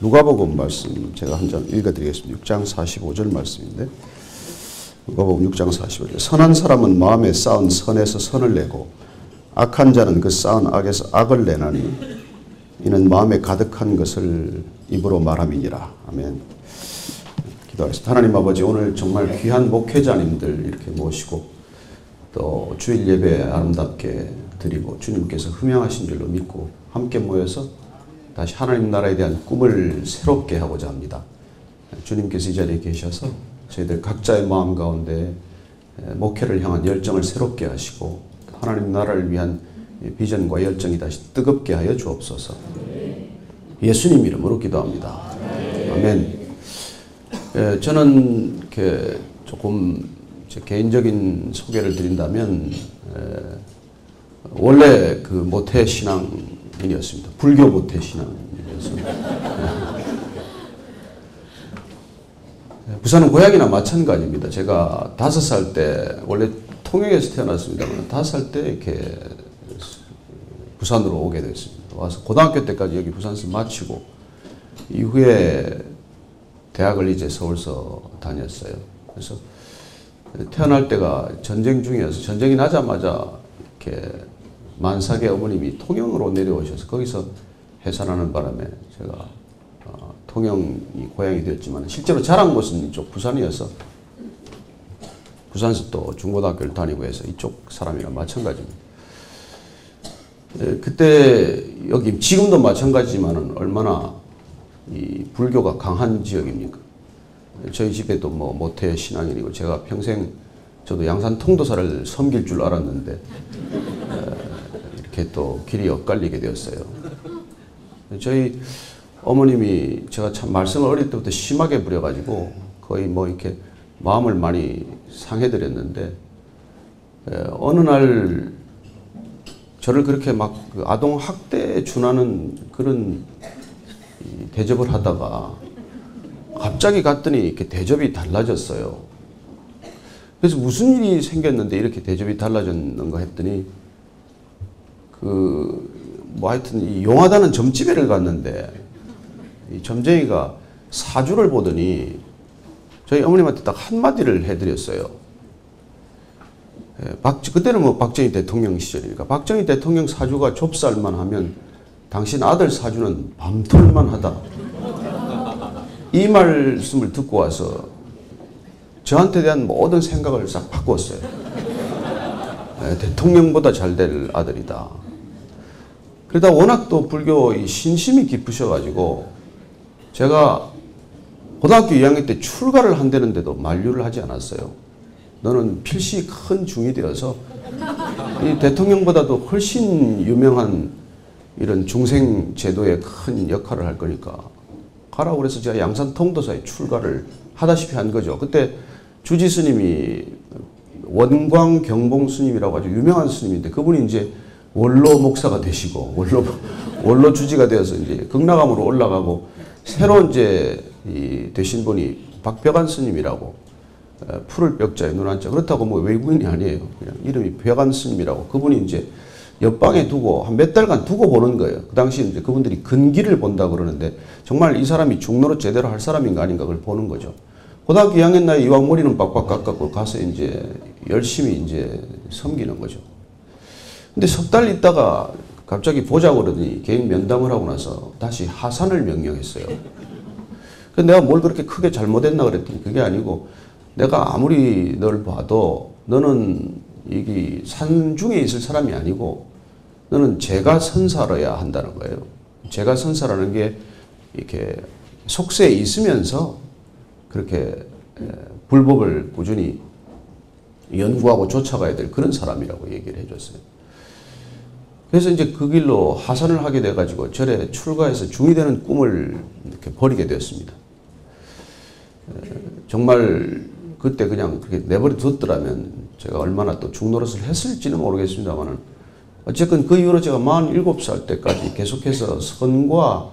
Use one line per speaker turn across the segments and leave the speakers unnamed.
누가복음 말씀 제가 한 장 읽어드리겠습니다. 6장 45절 말씀인데, 누가복음 6장 45절. 선한 사람은 마음에 쌓은 선에서 선을 내고 악한 자는 그 쌓은 악에서 악을 내나니 이는 마음에 가득한 것을 입으로 말함이니라. 아멘. 기도하겠습니다. 하나님 아버지, 오늘 정말 귀한 목회자님들 이렇게 모시고 또 주일 예배 아름답게 드리고 주님께서 흠양하신 줄로 믿고 함께 모여서 다시 하나님 나라에 대한 꿈을 새롭게 하고자 합니다. 주님께서 이 자리에 계셔서 저희들 각자의 마음 가운데 목회를 향한 열정을 새롭게 하시고 하나님 나라를 위한 비전과 열정이 다시 뜨겁게 하여 주옵소서. 예수님 이름으로 기도합니다. 아멘. 저는 이렇게 조금 제 개인적인 소개를 드린다면, 원래 그 모태 신앙인이었습니다. 불교 모태 신앙인이었습니다. 부산은 고향이나 마찬가지입니다. 제가 5살 때, 원래 통영에서 태어났습니다만 5살 때 이렇게 부산으로 오게 됐습니다. 와서 고등학교 때까지 여기 부산에서 마치고 이후에 대학을 이제 서울서 다녔어요. 그래서 태어날 때가 전쟁 중이어서 전쟁이 나자마자 이렇게 만삭의 어머님이 통영으로 내려오셔서 거기서 해산하는 바람에 제가 통영이 고향이 되었지만 실제로 자란 곳은 이쪽 부산이어서 부산에서 또 중고등학교를 다니고 해서 이쪽 사람이랑 마찬가지입니다. 그때 여기 지금도 마찬가지지만 얼마나 이 불교가 강한 지역입니까? 저희 집에도 뭐 모태 신앙인이고 제가 평생 저도 양산 통도사를 섬길 줄 알았는데 이렇게 또 길이 엇갈리게 되었어요. 저희 어머님이 제가 참 말씀을 어릴 때부터 심하게 부려가지고 거의 뭐 이렇게 마음을 많이 상해드렸는데, 어느 날 저를 그렇게 막 그 아동 학대에 준하는 그런 대접을 하다가 갑자기 갔더니 이렇게 대접이 달라졌어요. 그래서 무슨 일이 생겼는데 이렇게 대접이 달라졌는가 했더니 뭐 하여튼 이 용하다는 점집에를 갔는데 이 점쟁이가 사주를 보더니 저희 어머님한테 딱 한마디를 해드렸어요. 그때는 뭐 박정희 대통령 시절이니까 박정희 대통령 사주가 좁쌀만 하면 당신 아들 사주는 밤톨만 하다. 이 말씀을 듣고 와서 저한테 대한 모든 생각을 싹 바꿨어요. 대통령보다 잘 될 아들이다. 그러다 워낙 또 불교의 신심이 깊으셔가지고 제가 고등학교 2학년 때 출가를 한다는데도 만류를 하지 않았어요. 너는 필시 큰 중이 되어서 이 대통령보다도 훨씬 유명한 이런 중생 제도에 큰 역할을 할 거니까 가라고 그래서 제가 양산 통도사에 출가를 하다시피 한 거죠. 그때 주지 스님이 원광 경봉 스님이라고 아주 유명한 스님인데 그분이 이제 원로 목사가 되시고 원로 주지가 되어서 이제 극락암으로 올라가고 새로 이제 되신 분이 박벽안 스님이라고, 푸를 벽자에 눈 한자, 그렇다고 뭐 외국인이 아니에요. 그냥 이름이 벽안 스님이라고. 그분이 이제 옆방에 두고 한 몇 달간 두고 보는 거예요. 그 당시 이제 그분들이 근기를 본다 그러는데 정말 이 사람이 중노릇 제대로 할 사람인가 아닌가 그걸 보는 거죠. 고등학교 2학년 나이 이왕 머리는 빡빡 깎고 가서 이제 열심히 이제 섬기는 거죠. 근데 석 달 있다가 갑자기 보자고 그러더니 개인 면담을 하고 나서 다시 하산을 명령했어요. 그래서 내가 뭘 그렇게 크게 잘못했나 그랬더니 그게 아니고 내가 아무리 널 봐도 너는 이게 산중에 있을 사람이 아니고 너는 제가 선사로야 한다는 거예요. 제가 선사라는 게 이렇게 속세에 있으면서 그렇게 불법을 꾸준히 연구하고 쫓아가야 될 그런 사람이라고 얘기를 해줬어요. 그래서 이제 그 길로 하산을 하게 돼가지고 절에 출가해서 중이 되는 꿈을 이렇게 버리게 되었습니다. 정말 그때 그냥 그렇게 내버려 뒀더라면 제가 얼마나 또 중노릇을 했을지는 모르겠습니다만 어쨌든 그 이후로 제가 47살 때까지 계속해서 선과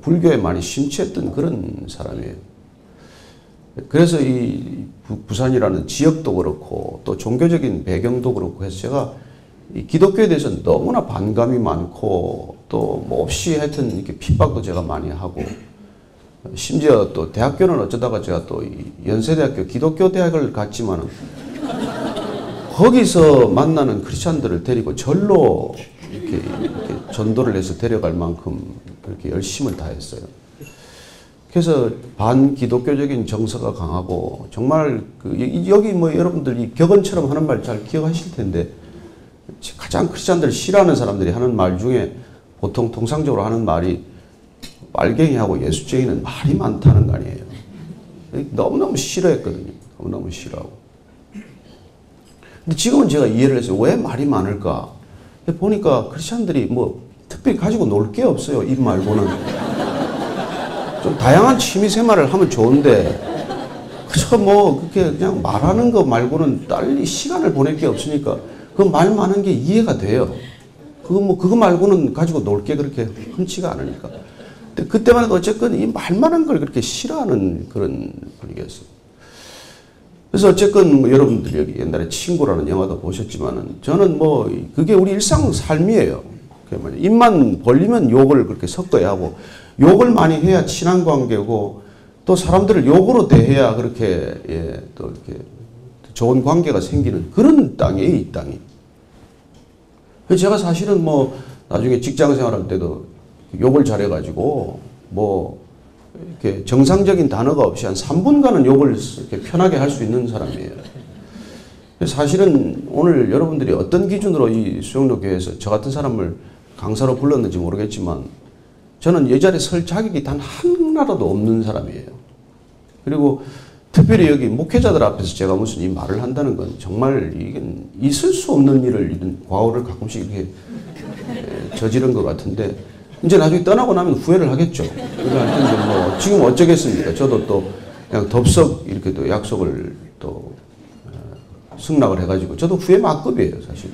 불교에 많이 심취했던 그런 사람이에요. 그래서 이 부산이라는 지역도 그렇고 또 종교적인 배경도 그렇고 해서 제가 이 기독교에 대해서 너무나 반감이 많고 또 뭐 없이 하여튼 이렇게 핍박도 제가 많이 하고 심지어 또 대학교는 어쩌다가 제가 또 연세대학교 기독교 대학을 갔지만 거기서 만나는 크리스찬들을 데리고 절로 이렇게 전도를 해서 데려갈 만큼 그렇게 열심을 다했어요. 그래서 반기독교적인 정서가 강하고 정말 여기 뭐 여러분들이 격언처럼 하는 말 잘 기억하실 텐데 가장 크리스찬들 싫어하는 사람들이 하는 말 중에 보통 통상적으로 하는 말이 빨갱이하고 예수쟁이는 말이 많다는 거 아니에요. 너무너무 싫어했거든요. 너무너무 싫어하고. 근데 지금은 제가 이해를 했어요. 왜 말이 많을까? 보니까 크리스찬들이 뭐 특별히 가지고 놀 게 없어요. 입 말고는. 좀 다양한 취미 생활을 하면 좋은데 그저 뭐 그렇게 그냥 말하는 거 말고는 딸리 시간을 보낼 게 없으니까 그 말 많은 게 이해가 돼요. 그거 말고는 가지고 놀 게 그렇게 흔치가 않으니까. 근데 그때만 해도 어쨌건 이 말 많은 걸 그렇게 싫어하는 그런 분위기였어요. 그래서 어쨌건 뭐 여러분들이 여기 옛날에 친구라는 영화도 보셨지만은 저는 뭐 그게 우리 일상 삶이에요. 입만 벌리면 욕을 그렇게 섞어야 하고 욕을 많이 해야 친한 관계고 또 사람들을 욕으로 대해야 그렇게 또 이렇게 좋은 관계가 생기는 그런 땅이에요, 이 땅이. 제가 사실은 뭐 나중에 직장 생활할 때도 욕을 잘해가지고 뭐 이렇게 정상적인 단어가 없이 한 3분간은 욕을 이렇게 편하게 할 수 있는 사람이에요. 사실은 오늘 여러분들이 어떤 기준으로 이 수영로 교회에서 저 같은 사람을 강사로 불렀는지 모르겠지만 저는 이 자리에 설 자격이 단 하나라도 없는 사람이에요. 그리고 특별히 여기 목회자들 앞에서 제가 무슨 이 말을 한다는 건 정말 이건 있을 수 없는 일을 이런 과오를 가끔씩 이렇게 저지른 것 같은데 이제 나중에 떠나고 나면 후회를 하겠죠. 그러니까 뭐 지금 어쩌겠습니까? 저도 또 그냥 덥석 이렇게 또 약속을 또 승낙을 해가지고 저도 후회 막급이에요, 사실.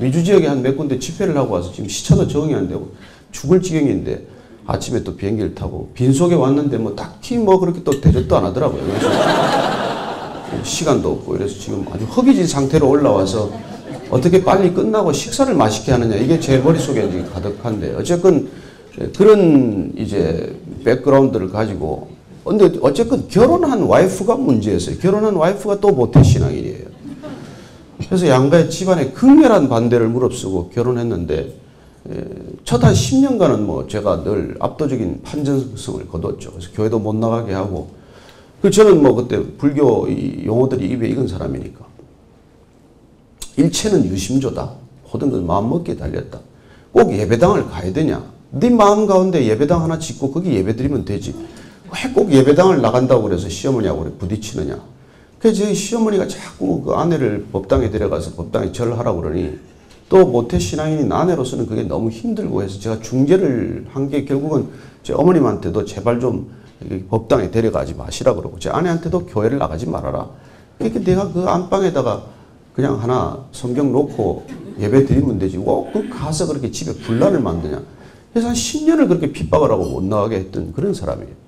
미주 지역에 한 몇 군데 집회를 하고 와서 지금 시차도 적응이 안 되고 죽을 지경인데 아침에 또 비행기를 타고 빈속에 왔는데 뭐 딱히 뭐 그렇게 또 대접도 안 하더라고요. 그래서 시간도 없고 이래서 지금 아주 허기진 상태로 올라와서 어떻게 빨리 끝나고 식사를 맛있게 하느냐 이게 제 머릿속에 이제 가득한데 어쨌건 그런 이제 백그라운드를 가지고 근데 어쨌건 결혼한 와이프가 문제였어요. 결혼한 와이프가 또 모태신앙인이에요. 그래서 양가의 집안에 극렬한 반대를 무릅쓰고 결혼했는데 첫 한 10년간은 뭐 제가 늘 압도적인 판정성을 거뒀죠. 그래서 교회도 못 나가게 하고 저는 뭐 그때 불교 용어들이 입에 익은 사람이니까 일체는 유심조다. 모든 것은 마음먹기에 달렸다. 꼭 예배당을 가야 되냐. 네 마음 가운데 예배당 하나 짓고 거기 예배드리면 되지. 왜 꼭 예배당을 나간다고 그래서 시어머니하고 부딪히느냐. 그래서 저희 시어머니가 자꾸 그 아내를 법당에 데려가서 법당에 절을 하라고 그러니 또 모태신앙인인 아내로서는 그게 너무 힘들고 해서 제가 중재를 한 게 결국은 제 어머님한테도 제발 좀 법당에 데려가지 마시라 그러고 제 아내한테도 교회를 나가지 말아라. 그러니까 내가 그 안방에다가 그냥 하나 성경 놓고 예배 드리면 되지. 그 가서 그렇게 집에 분란을 만드냐. 그래서 한 10년을 그렇게 핍박을 하고 못 나가게 했던 그런 사람이에요.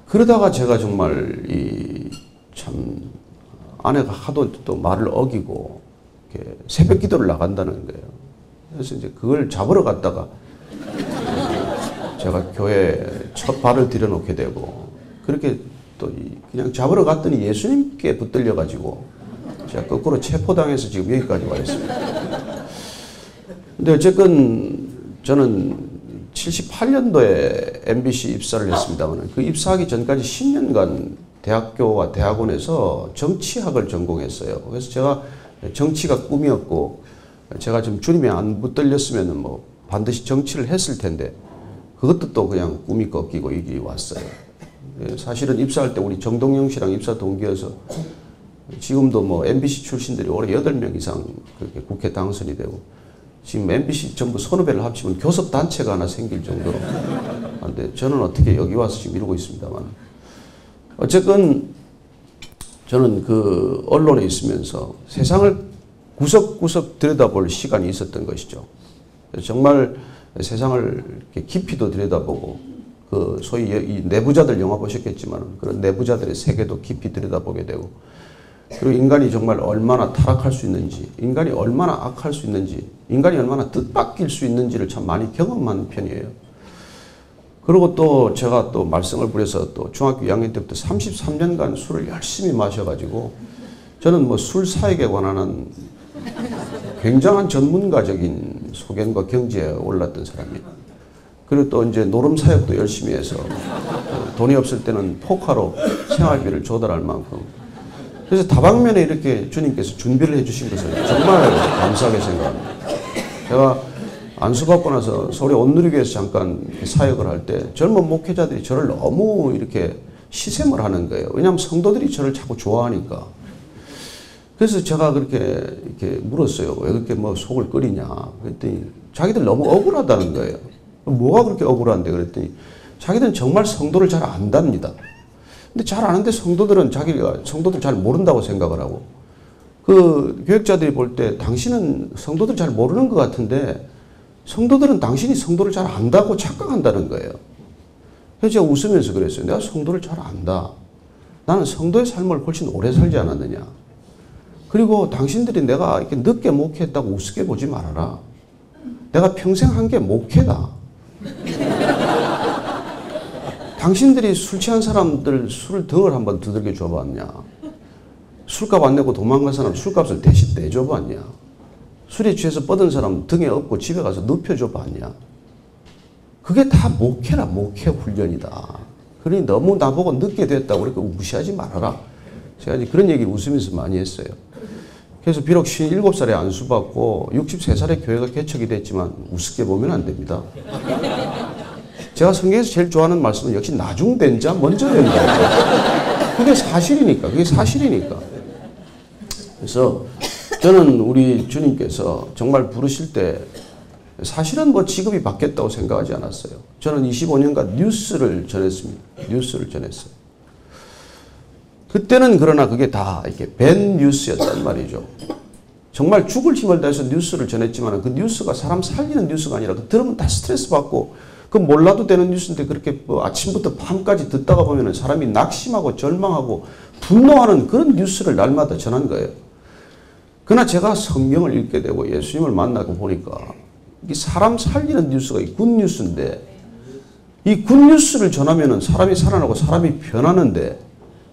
그러다가 제가 정말 참 아내가 하도 또 말을 어기고 이렇게 새벽 기도를 나간다는 거예요. 그래서 이제 그걸 잡으러 갔다가 제가 교회에 첫 발을 들여놓게 되고 그렇게 또 그냥 잡으러 갔더니 예수님께 붙들려 가지고 제가 거꾸로 체포당해서 지금 여기까지 와 있습니다. 근데 어쨌건 저는 78년도에 MBC 입사를 했습니다만 그 입사하기 전까지 10년간 대학교와 대학원에서 정치학을 전공했어요. 그래서 제가 정치가 꿈이었고 제가 좀 주님에 안 붙들렸으면 뭐 반드시 정치를 했을 텐데 그것도 또 그냥 꿈이 꺾이고 여기 왔어요. 사실은 입사할 때 우리 정동영 씨랑 입사 동기여서 지금도 뭐 MBC 출신들이 올해 8명 이상 그렇게 국회 당선이 되고 지금 MBC 전부 선후배를 합치면 교섭단체가 하나 생길 정도로 한데 저는 어떻게 여기 와서 지금 이러고 있습니다만 어쨌건 저는 그 언론에 있으면서 세상을 구석구석 들여다볼 시간이 있었던 것이죠. 정말 세상을 이렇게 깊이도 들여다보고 그 소위 이 내부자들 영화 보셨겠지만 그런 내부자들의 세계도 깊이 들여다보게 되고 그리고 인간이 정말 얼마나 타락할 수 있는지 인간이 얼마나 악할 수 있는지 인간이 얼마나 뜻밖일 수 있는지를 참 많이 경험한 편이에요. 그리고 또 제가 또 말썽을 부려서 또 중학교 2학년 때부터 33년간 술을 열심히 마셔가지고 저는 뭐 술 사역에 관한 굉장한 전문가적인 소견과 경지에 올랐던 사람이에요. 그리고 또 이제 노름 사역도 열심히 해서 돈이 없을 때는 포카로 생활비를 조달할 만큼. 그래서 다방면에 이렇게 주님께서 준비를 해주신 것을 정말 감사하게 생각합니다. 제가 안수받고 나서 서울의 온누리교회에서 잠깐 사역을 할 때 젊은 목회자들이 저를 너무 이렇게 시샘을 하는 거예요. 왜냐하면 성도들이 저를 자꾸 좋아하니까. 그래서 제가 그렇게 이렇게 물었어요. 왜 그렇게 뭐 속을 끓이냐. 그랬더니 자기들 너무 억울하다는 거예요. 뭐가 그렇게 억울한데? 그랬더니 자기들은 정말 성도를 잘 안답니다. 근데 잘 아는데 성도들은 자기가 성도들 잘 모른다고 생각을 하고, 그 교육자들이 볼 때 당신은 성도들 잘 모르는 것 같은데 성도들은 당신이 성도를 잘 안다고 착각한다는 거예요. 그래서 제가 웃으면서 그랬어요. 내가 성도를 잘 안다. 나는 성도의 삶을 훨씬 오래 살지 않았느냐. 그리고 당신들이 내가 이렇게 늦게 목회했다고 우습게 보지 말아라. 내가 평생 한 게 목회다. 당신들이 술 취한 사람들 술을 덩을 한번 두들겨 줘봤냐? 술값 안 내고 도망간 사람 술값을 대신 내줘봤냐? 술에 취해서 뻗은 사람 등에 업고 집에 가서 눕혀줘봤냐? 그게 다 목회라, 목회 훈련이다. 그러니 너무 나보고 늦게 됐다고 그렇게 무시하지 말아라. 제가 이제 그런 얘기를 웃으면서 많이 했어요. 그래서 비록 57살에 안수받고 63살에 교회가 개척이 됐지만 우습게 보면 안 됩니다. 제가 성경에서 제일 좋아하는 말씀은 역시 나중된 자 먼저 된다. 그게 사실이니까. 그게 사실이니까. 그래서 저는 우리 주님께서 정말 부르실 때 사실은 뭐 직업이 바뀌었다고 생각하지 않았어요. 저는 25년간 뉴스를 전했습니다. 뉴스를 전했어요. 그때는 그러나 그게 다 이렇게 밴 뉴스였단 말이죠. 정말 죽을 힘을 다해서 뉴스를 전했지만 그 뉴스가 사람 살리는 뉴스가 아니라 그 들으면 다 스트레스 받고 그 몰라도 되는 뉴스인데 그렇게 뭐 아침부터 밤까지 듣다가 보면 사람이 낙심하고 절망하고 분노하는 그런 뉴스를 날마다 전한 거예요. 그러나 제가 성경을 읽게 되고 예수님을 만나고 보니까 이게 사람 살리는 뉴스가 굿뉴스인데 이 굿뉴스를 전하면 사람이 살아나고 사람이 변하는데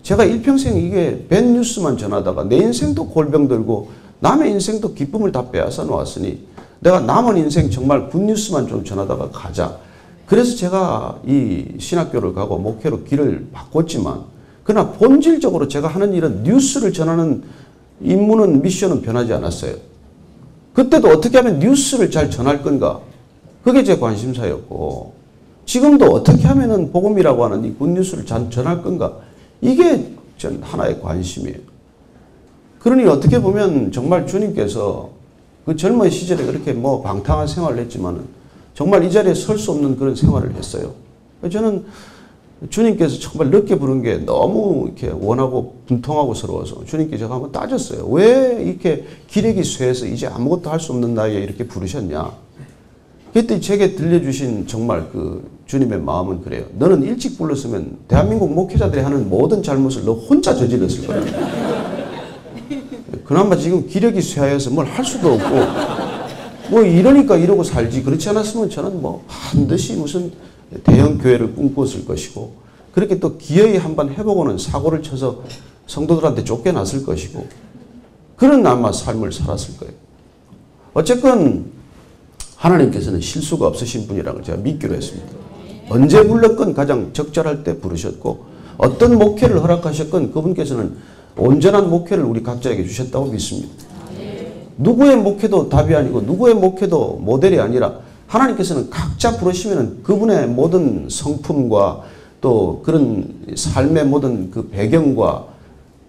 제가 일평생 이게 밴 뉴스만 전하다가 내 인생도 골병 들고 남의 인생도 기쁨을 다 빼앗아 놓았으니 내가 남은 인생 정말 굿뉴스만 좀 전하다가 가자. 그래서 제가 이 신학교를 가고 목회로 길을 바꿨지만 그러나 본질적으로 제가 하는 일은 뉴스를 전하는 임무는 미션은 변하지 않았어요. 그때도 어떻게 하면 뉴스를 잘 전할 건가? 그게 제 관심사였고 지금도 어떻게 하면 복음이라고 하는 이 굿뉴스를 잘 전할 건가? 이게 전 하나의 관심이에요. 그러니 어떻게 보면 정말 주님께서 그 젊은 시절에 그렇게 뭐 방탕한 생활을 했지만은 정말 이 자리에 설 수 없는 그런 생활을 했어요. 저는 주님께서 정말 늦게 부른 게 너무 이렇게 원하고 분통하고스러워서 주님께 제가 한번 따졌어요. 왜 이렇게 기력이 쇠해서 이제 아무것도 할 수 없는 나이에 이렇게 부르셨냐? 그때 제게 들려주신 정말 그 주님의 마음은 그래요. 너는 일찍 불렀으면 대한민국 목회자들이 하는 모든 잘못을 너 혼자 저질렀을 거야. 그나마 지금 기력이 쇠하여서 뭘 할 수도 없고 뭐 이러니까 이러고 살지. 그렇지 않았으면 저는 뭐 반드시 무슨 대형 교회를 꿈꿨을 것이고 그렇게 또 기어이 한번 해보고는 사고를 쳐서 성도들한테 쫓겨났을 것이고 그런 아마 삶을 살았을 거예요. 어쨌건 하나님께서는 실수가 없으신 분이라는 걸 제가 믿기로 했습니다. 언제 불렀건 가장 적절할 때 부르셨고 어떤 목회를 허락하셨건 그분께서는 온전한 목회를 우리 각자에게 주셨다고 믿습니다. 누구의 목회도 답이 아니고 누구의 목회도 모델이 아니라 하나님께서는 각자 부르시면 그분의 모든 성품과 또 그런 삶의 모든 그 배경과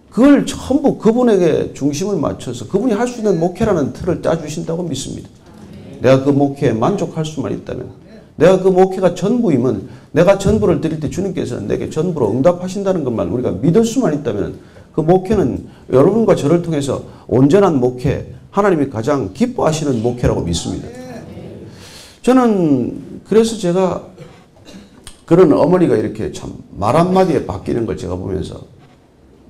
그걸 전부 그분에게 중심을 맞춰서 그분이 할 수 있는 목회라는 틀을 짜주신다고 믿습니다. 내가 그 목회에 만족할 수만 있다면 내가 그 목회가 전부이면 내가 전부를 드릴 때 주님께서는 내게 전부로 응답하신다는 것만 우리가 믿을 수만 있다면 그 목회는 여러분과 저를 통해서 온전한 목회, 하나님이 가장 기뻐하시는 목회라고 믿습니다. 저는 그래서 제가 그런 어머니가 이렇게 참 말 한마디에 바뀌는 걸 제가 보면서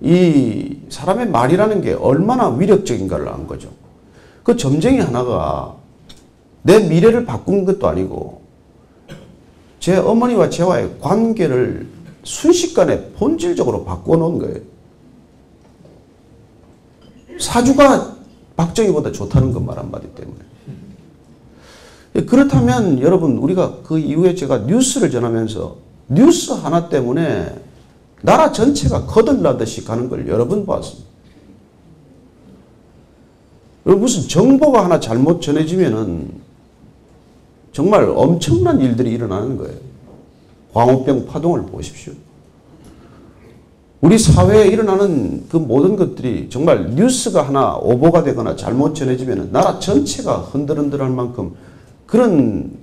이 사람의 말이라는 게 얼마나 위력적인가를 안 거죠. 그 점쟁이 하나가 내 미래를 바꾼 것도 아니고 제 어머니와 저와의 관계를 순식간에 본질적으로 바꿔놓은 거예요. 사주가 박정희보다 좋다는 것 말 한마디 때문에. 그렇다면 여러분 우리가 그 이후에 제가 뉴스를 전하면서 뉴스 하나 때문에 나라 전체가 거들나듯이 가는 걸 여러 번 봤습니다. 무슨 정보가 하나 잘못 전해지면은 정말 엄청난 일들이 일어나는 거예요. 광우병 파동을 보십시오. 우리 사회에 일어나는 그 모든 것들이 정말 뉴스가 하나 오보가 되거나 잘못 전해지면 나라 전체가 흔들흔들할 만큼 그런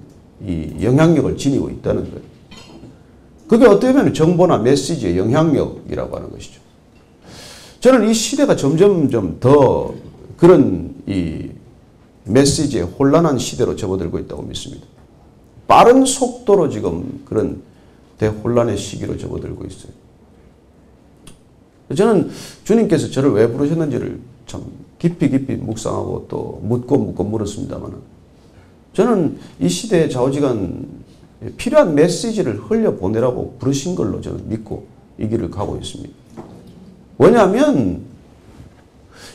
이 영향력을 지니고 있다는 거예요. 그게 어떻게 보면 정보나 메시지의 영향력이라고 하는 것이죠. 저는 이 시대가 점점 더 그런 이 메시지의 혼란한 시대로 접어들고 있다고 믿습니다. 빠른 속도로 지금 그런 대혼란의 시기로 접어들고 있어요. 저는 주님께서 저를 왜 부르셨는지를 참 깊이 묵상하고 또 묻고 물었습니다만 저는 이 시대의 좌우지간 필요한 메시지를 흘려보내라고 부르신 걸로 저는 믿고 이 길을 가고 있습니다. 왜냐하면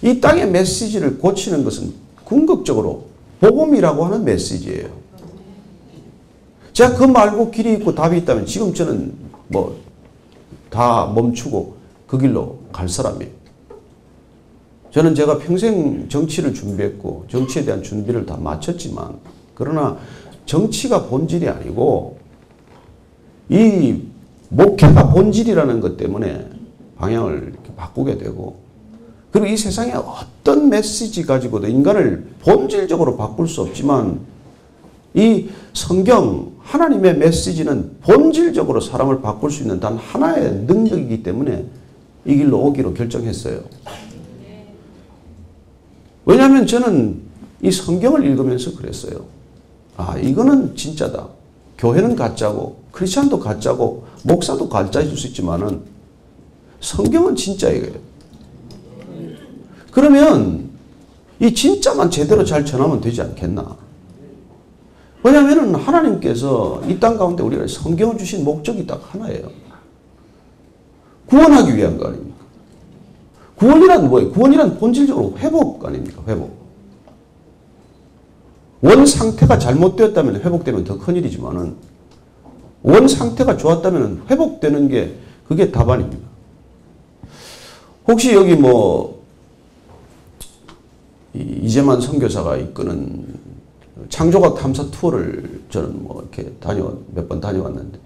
이 땅의 메시지를 고치는 것은 궁극적으로 복음이라고 하는 메시지예요. 제가 그 말고 길이 있고 답이 있다면 지금 저는 뭐 다 멈추고 그 길로 갈 사람이에요. 저는 제가 평생 정치를 준비했고 정치에 대한 준비를 다 마쳤지만 그러나 정치가 본질이 아니고 이 목회가 본질이라는 것 때문에 방향을 이렇게 바꾸게 되고 그리고 이 세상에 어떤 메시지 가지고도 인간을 본질적으로 바꿀 수 없지만 이 성경 하나님의 메시지는 본질적으로 사람을 바꿀 수 있는 단 하나의 능력이기 때문에 이 길로 오기로 결정했어요. 왜냐하면 저는 이 성경을 읽으면서 그랬어요. 아, 이거는 진짜다. 교회는 가짜고 크리스찬도 가짜고 목사도 가짜일 수 있지만은 성경은 진짜예요. 그러면 이 진짜만 제대로 잘 전하면 되지 않겠나? 왜냐하면 하나님께서 이 땅 가운데 우리가 성경을 주신 목적이 딱 하나예요. 구원하기 위한 거 아닙니까? 구원이란 뭐예요? 구원이란 본질적으로 회복 아닙니까? 회복. 원 상태가 잘못되었다면 회복되면 더 큰일이지만은 원 상태가 좋았다면 회복되는 게 그게 답안입니다. 혹시 여기 뭐 이재만 선교사가 이끄는 창조각 탐사 투어를 저는 뭐 이렇게 몇 번 다녀왔는데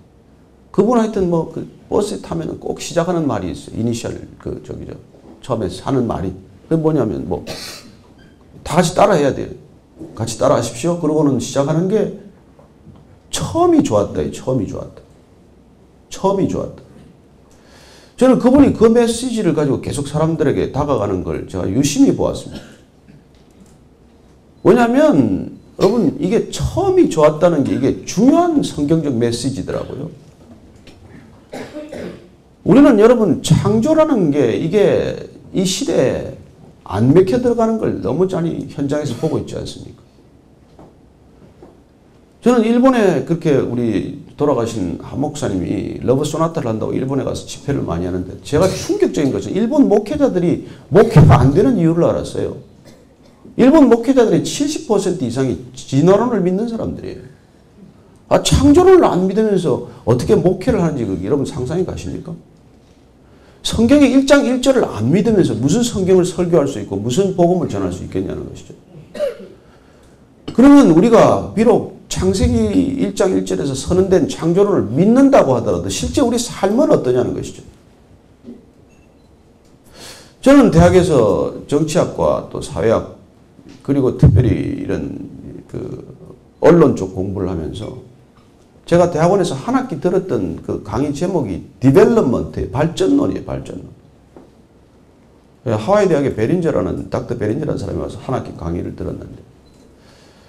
그분 하여튼 뭐 그 버스에 타면은 꼭 시작하는 말이 있어요. 이니셜 처음에 하는 말이 그게 뭐냐면 뭐 다 같이 따라 해야 돼요. 같이 따라 하십시오. 그러고는 시작하는 게 처음이 좋았다. 처음이 좋았다. 처음이 좋았다. 저는 그분이 그 메시지를 가지고 계속 사람들에게 다가가는 걸 제가 유심히 보았습니다. 왜냐하면 여러분 이게 처음이 좋았다는 게 이게 중요한 성경적 메시지더라고요. 우리는 여러분 창조라는 게 이게 이 시대에 안 맥혀 들어가는 걸 너무 많이 현장에서 보고 있지 않습니까? 저는 일본에 그렇게 우리 돌아가신 한 목사님이 러브 소나타를 한다고 일본에 가서 집회를 많이 하는데 제가 충격적인 것은 일본 목회자들이 목회가 안 되는 이유를 알았어요. 일본 목회자들의 70% 이상이 진화론을 믿는 사람들이에요. 아, 창조론을 안 믿으면서 어떻게 목회를 하는지 여러분 상상이 가십니까? 성경의 1장 1절을 안 믿으면서 무슨 성경을 설교할 수 있고 무슨 복음을 전할 수 있겠냐는 것이죠. 그러면 우리가 비록 창세기 1장 1절에서 선언된 창조론을 믿는다고 하더라도 실제 우리 삶은 어떠냐는 것이죠. 저는 대학에서 정치학과 또 사회학 그리고 특별히 이런 그 언론 쪽 공부를 하면서 제가 대학원에서 한 학기 들었던 그 강의 제목이 디벨롭먼트의 발전론이에요. 발전론. 하와이 대학의 베린저라는 닥터 베린저라는 사람이 와서 한 학기 강의를 들었는데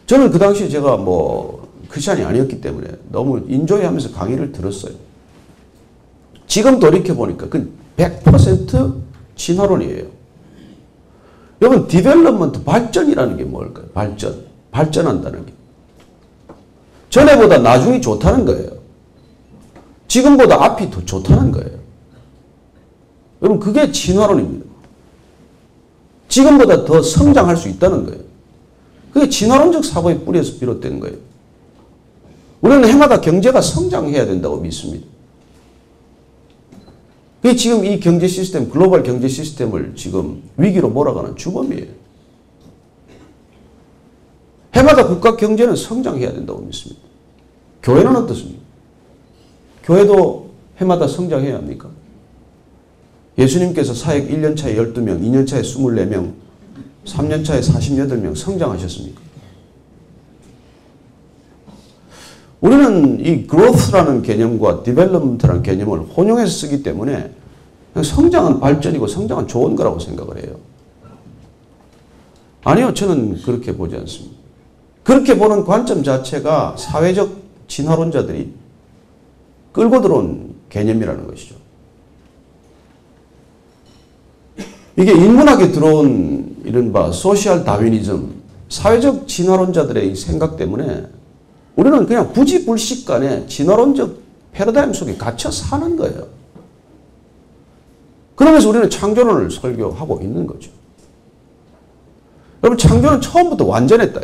저는 그 당시에 제가 뭐 크리스찬이 아니었기 때문에 너무 인조해하면서 강의를 들었어요. 지금 돌이켜보니까 그 100% 진화론이에요. 여러분 디벨롭먼트 발전이라는 게 뭘까요? 발전한다는 게 전에보다 나중이 좋다는 거예요. 지금보다 앞이 더 좋다는 거예요. 여러분 그게 진화론입니다. 지금보다 더 성장할 수 있다는 거예요. 그게 진화론적 사고의 뿌리에서 비롯된 거예요. 우리는 해마다 경제가 성장해야 된다고 믿습니다. 그게 지금 이 경제 시스템, 글로벌 경제 시스템을 지금 위기로 몰아가는 주범이에요. 해마다 국가 경제는 성장해야 된다고 믿습니다. 교회는 어떻습니까? 교회도 해마다 성장해야 합니까? 예수님께서 사역 1년 차에 12명, 2년 차에 24명, 3년 차에 48명 성장하셨습니까? 우리는 이 growth라는 개념과 development라는 개념을 혼용해서 쓰기 때문에 성장은 발전이고 성장은 좋은 거라고 생각을 해요. 아니요, 저는 그렇게 보지 않습니다. 그렇게 보는 관점 자체가 사회적 진화론자들이 끌고 들어온 개념이라는 것이죠. 이게 인문학에 들어온 이른바 소셜 다윈이즘, 사회적 진화론자들의 생각 때문에 우리는 그냥 부지불식간에 진화론적 패러다임 속에 갇혀 사는 거예요. 그러면서 우리는 창조론을 설교하고 있는 거죠. 여러분 창조는 처음부터 완전했다.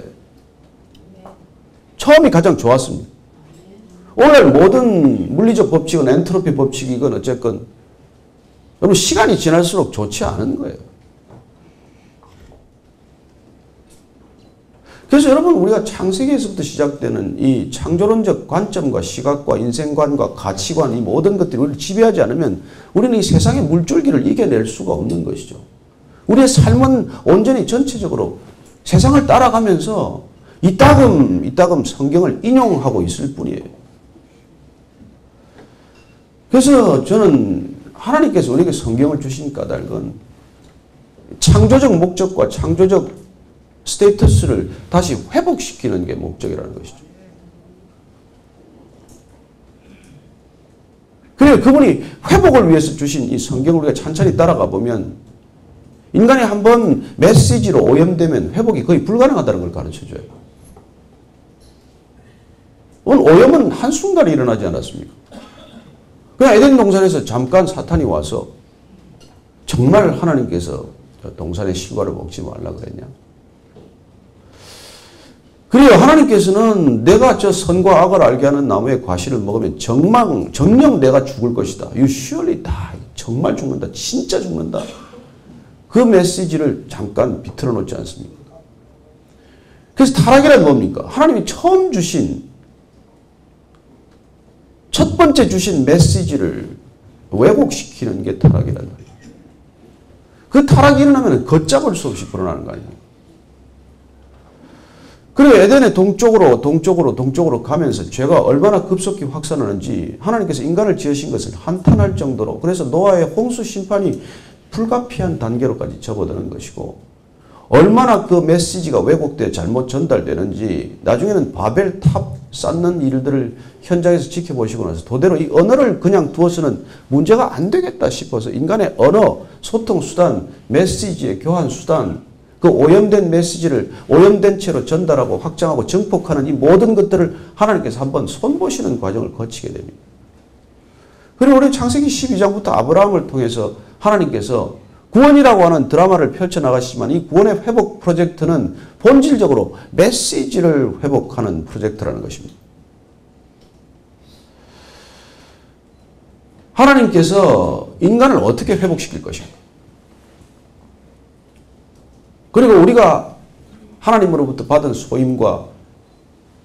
처음이 가장 좋았습니다. 오늘 모든 물리적 법칙은 엔트로피 법칙이건 어쨌건 여러분 시간이 지날수록 좋지 않은 거예요. 그래서 여러분 우리가 창세기에서부터 시작되는 이 창조론적 관점과 시각과 인생관과 가치관 이 모든 것들이 우리를 지배하지 않으면 우리는 이 세상의 물줄기를 이겨낼 수가 없는 것이죠. 우리의 삶은 온전히 전체적으로 세상을 따라가면서 이따금 성경을 인용하고 있을 뿐이에요. 그래서 저는 하나님께서 우리에게 성경을 주신 까닭은 창조적 목적과 창조적 스테이터스를 다시 회복시키는 게 목적이라는 것이죠. 그래요. 그분이 회복을 위해서 주신 이 성경을 우리가 찬찬히 따라가 보면 인간이 한번 메시지로 오염되면 회복이 거의 불가능하다는 걸 가르쳐줘요. 오염은 한순간에 일어나지 않았습니까? 그냥 에덴 동산에서 잠깐 사탄이 와서 정말 하나님께서 동산의 실과를 먹지 말라 그랬냐? 그래요. 하나님께서는 내가 저 선과 악을 알게 하는 나무의 과실을 먹으면 정녕 내가 죽을 것이다. You surely die. 정말 죽는다. 진짜 죽는다. 그 메시지를 잠깐 비틀어 놓지 않습니까? 그래서 타락이란 뭡니까? 하나님이 처음 주신 첫 번째 주신 메시지를 왜곡시키는 게 타락이란 말이에요. 그 타락이 일어나면 걷잡을 수 없이 불어나는 거 아닙니까? 그리고 에덴의 동쪽으로 가면서 죄가 얼마나 급속히 확산하는지 하나님께서 인간을 지으신 것을 한탄할 정도로 그래서 노아의 홍수 심판이 불가피한 단계로까지 접어드는 것이고 얼마나 그 메시지가 왜곡되어 잘못 전달되는지 나중에는 바벨 탑 쌓는 일들을 현장에서 지켜보시고 나서 도대로 이 언어를 그냥 두어서는 문제가 안 되겠다 싶어서 인간의 언어, 소통 수단, 메시지의 교환 수단 그 오염된 메시지를 오염된 채로 전달하고 확장하고 증폭하는 이 모든 것들을 하나님께서 한번 손보시는 과정을 거치게 됩니다. 그리고 우리 창세기 12장부터 아브라함을 통해서 하나님께서 구원이라고 하는 드라마를 펼쳐나가시지만 이 구원의 회복 프로젝트는 본질적으로 메시지를 회복하는 프로젝트라는 것입니다. 하나님께서 인간을 어떻게 회복시킬 것인가? 그리고 우리가 하나님으로부터 받은 소임과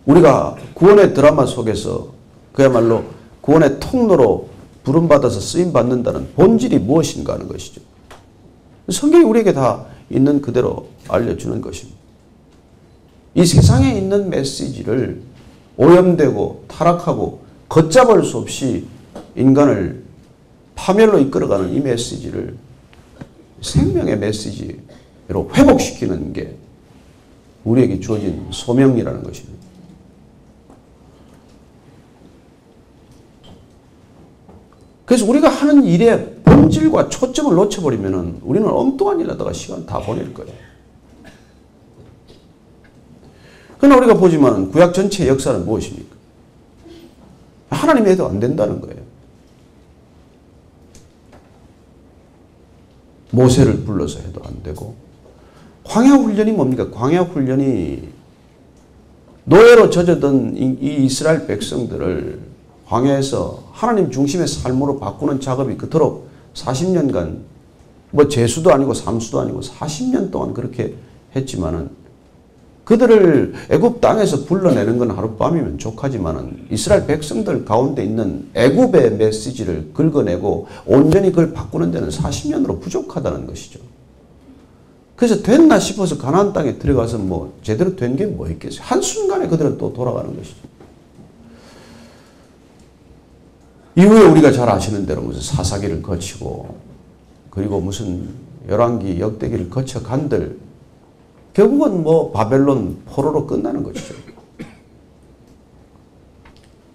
우리가 구원의 드라마 속에서 그야말로 구원의 통로로 부름받아서 쓰임받는다는 본질이 무엇인가 하는 것이죠. 성경이 우리에게 다 있는 그대로 알려주는 것입니다. 이 세상에 있는 메시지를 오염되고 타락하고 걷잡을 수 없이 인간을 파멸로 이끌어가는 이 메시지를 생명의 메시지로 회복시키는 게 우리에게 주어진 소명이라는 것입니다. 그래서 우리가 하는 일의 본질과 초점을 놓쳐버리면 우리는 엉뚱한 일 하다가 시간 다 보낼 거예요. 그러나 우리가 보지만 구약 전체의 역사는 무엇입니까? 하나님이 해도 안 된다는 거예요. 모세를 불러서 해도 안 되고, 광야훈련이 뭡니까? 광야훈련이 노예로 젖어든 이 이스라엘 백성들을 광야에서 하나님 중심의 삶으로 바꾸는 작업이 그토록 40년간 뭐 재수도 아니고 삼수도 아니고 40년 동안 그렇게 했지만은, 그들을 애굽 땅에서 불러내는 건 하룻밤이면 족하지만은 이스라엘 백성들 가운데 있는 애굽의 메시지를 긁어내고 온전히 그걸 바꾸는 데는 40년으로 부족하다는 것이죠. 그래서 됐나 싶어서 가나안 땅에 들어가서 뭐 제대로 된 게 뭐 있겠어요. 한순간에 그들은 또 돌아가는 것이죠. 이후에 우리가 잘 아시는 대로 무슨 사사기를 거치고, 그리고 무슨 열왕기 역대기를 거쳐 간들 결국은 뭐 바벨론 포로로 끝나는 것이죠.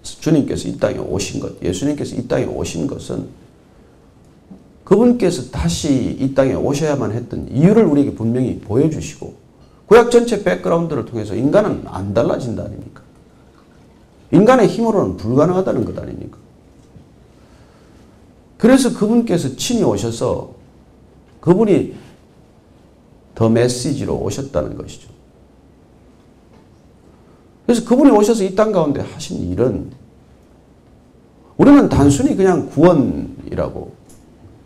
주님께서 이 땅에 오신 것, 예수님께서 이 땅에 오신 것은 그분께서 다시 이 땅에 오셔야만 했던 이유를 우리에게 분명히 보여주시고, 구약 전체 백그라운드를 통해서 인간은 안 달라진다 아닙니까? 인간의 힘으로는 불가능하다는 것 아닙니까? 그래서 그분께서 친히 오셔서 그분이 더 메시지로 오셨다는 것이죠. 그래서 그분이 오셔서 이 땅 가운데 하신 일은, 우리는 단순히 그냥 구원이라고,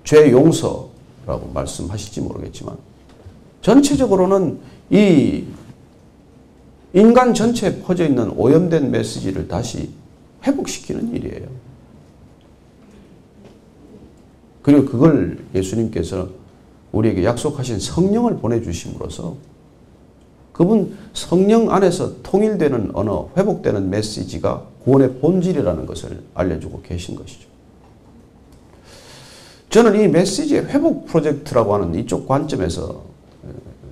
죄 용서라고 말씀하실지 모르겠지만, 전체적으로는 이 인간 전체에 퍼져 있는 오염된 메시지를 다시 회복시키는 일이에요. 그리고 그걸 예수님께서 우리에게 약속하신 성령을 보내주심으로써 그분 성령 안에서 통일되는 언어, 회복되는 메시지가 구원의 본질이라는 것을 알려주고 계신 것이죠. 저는 이 메시지의 회복 프로젝트라고 하는 이쪽 관점에서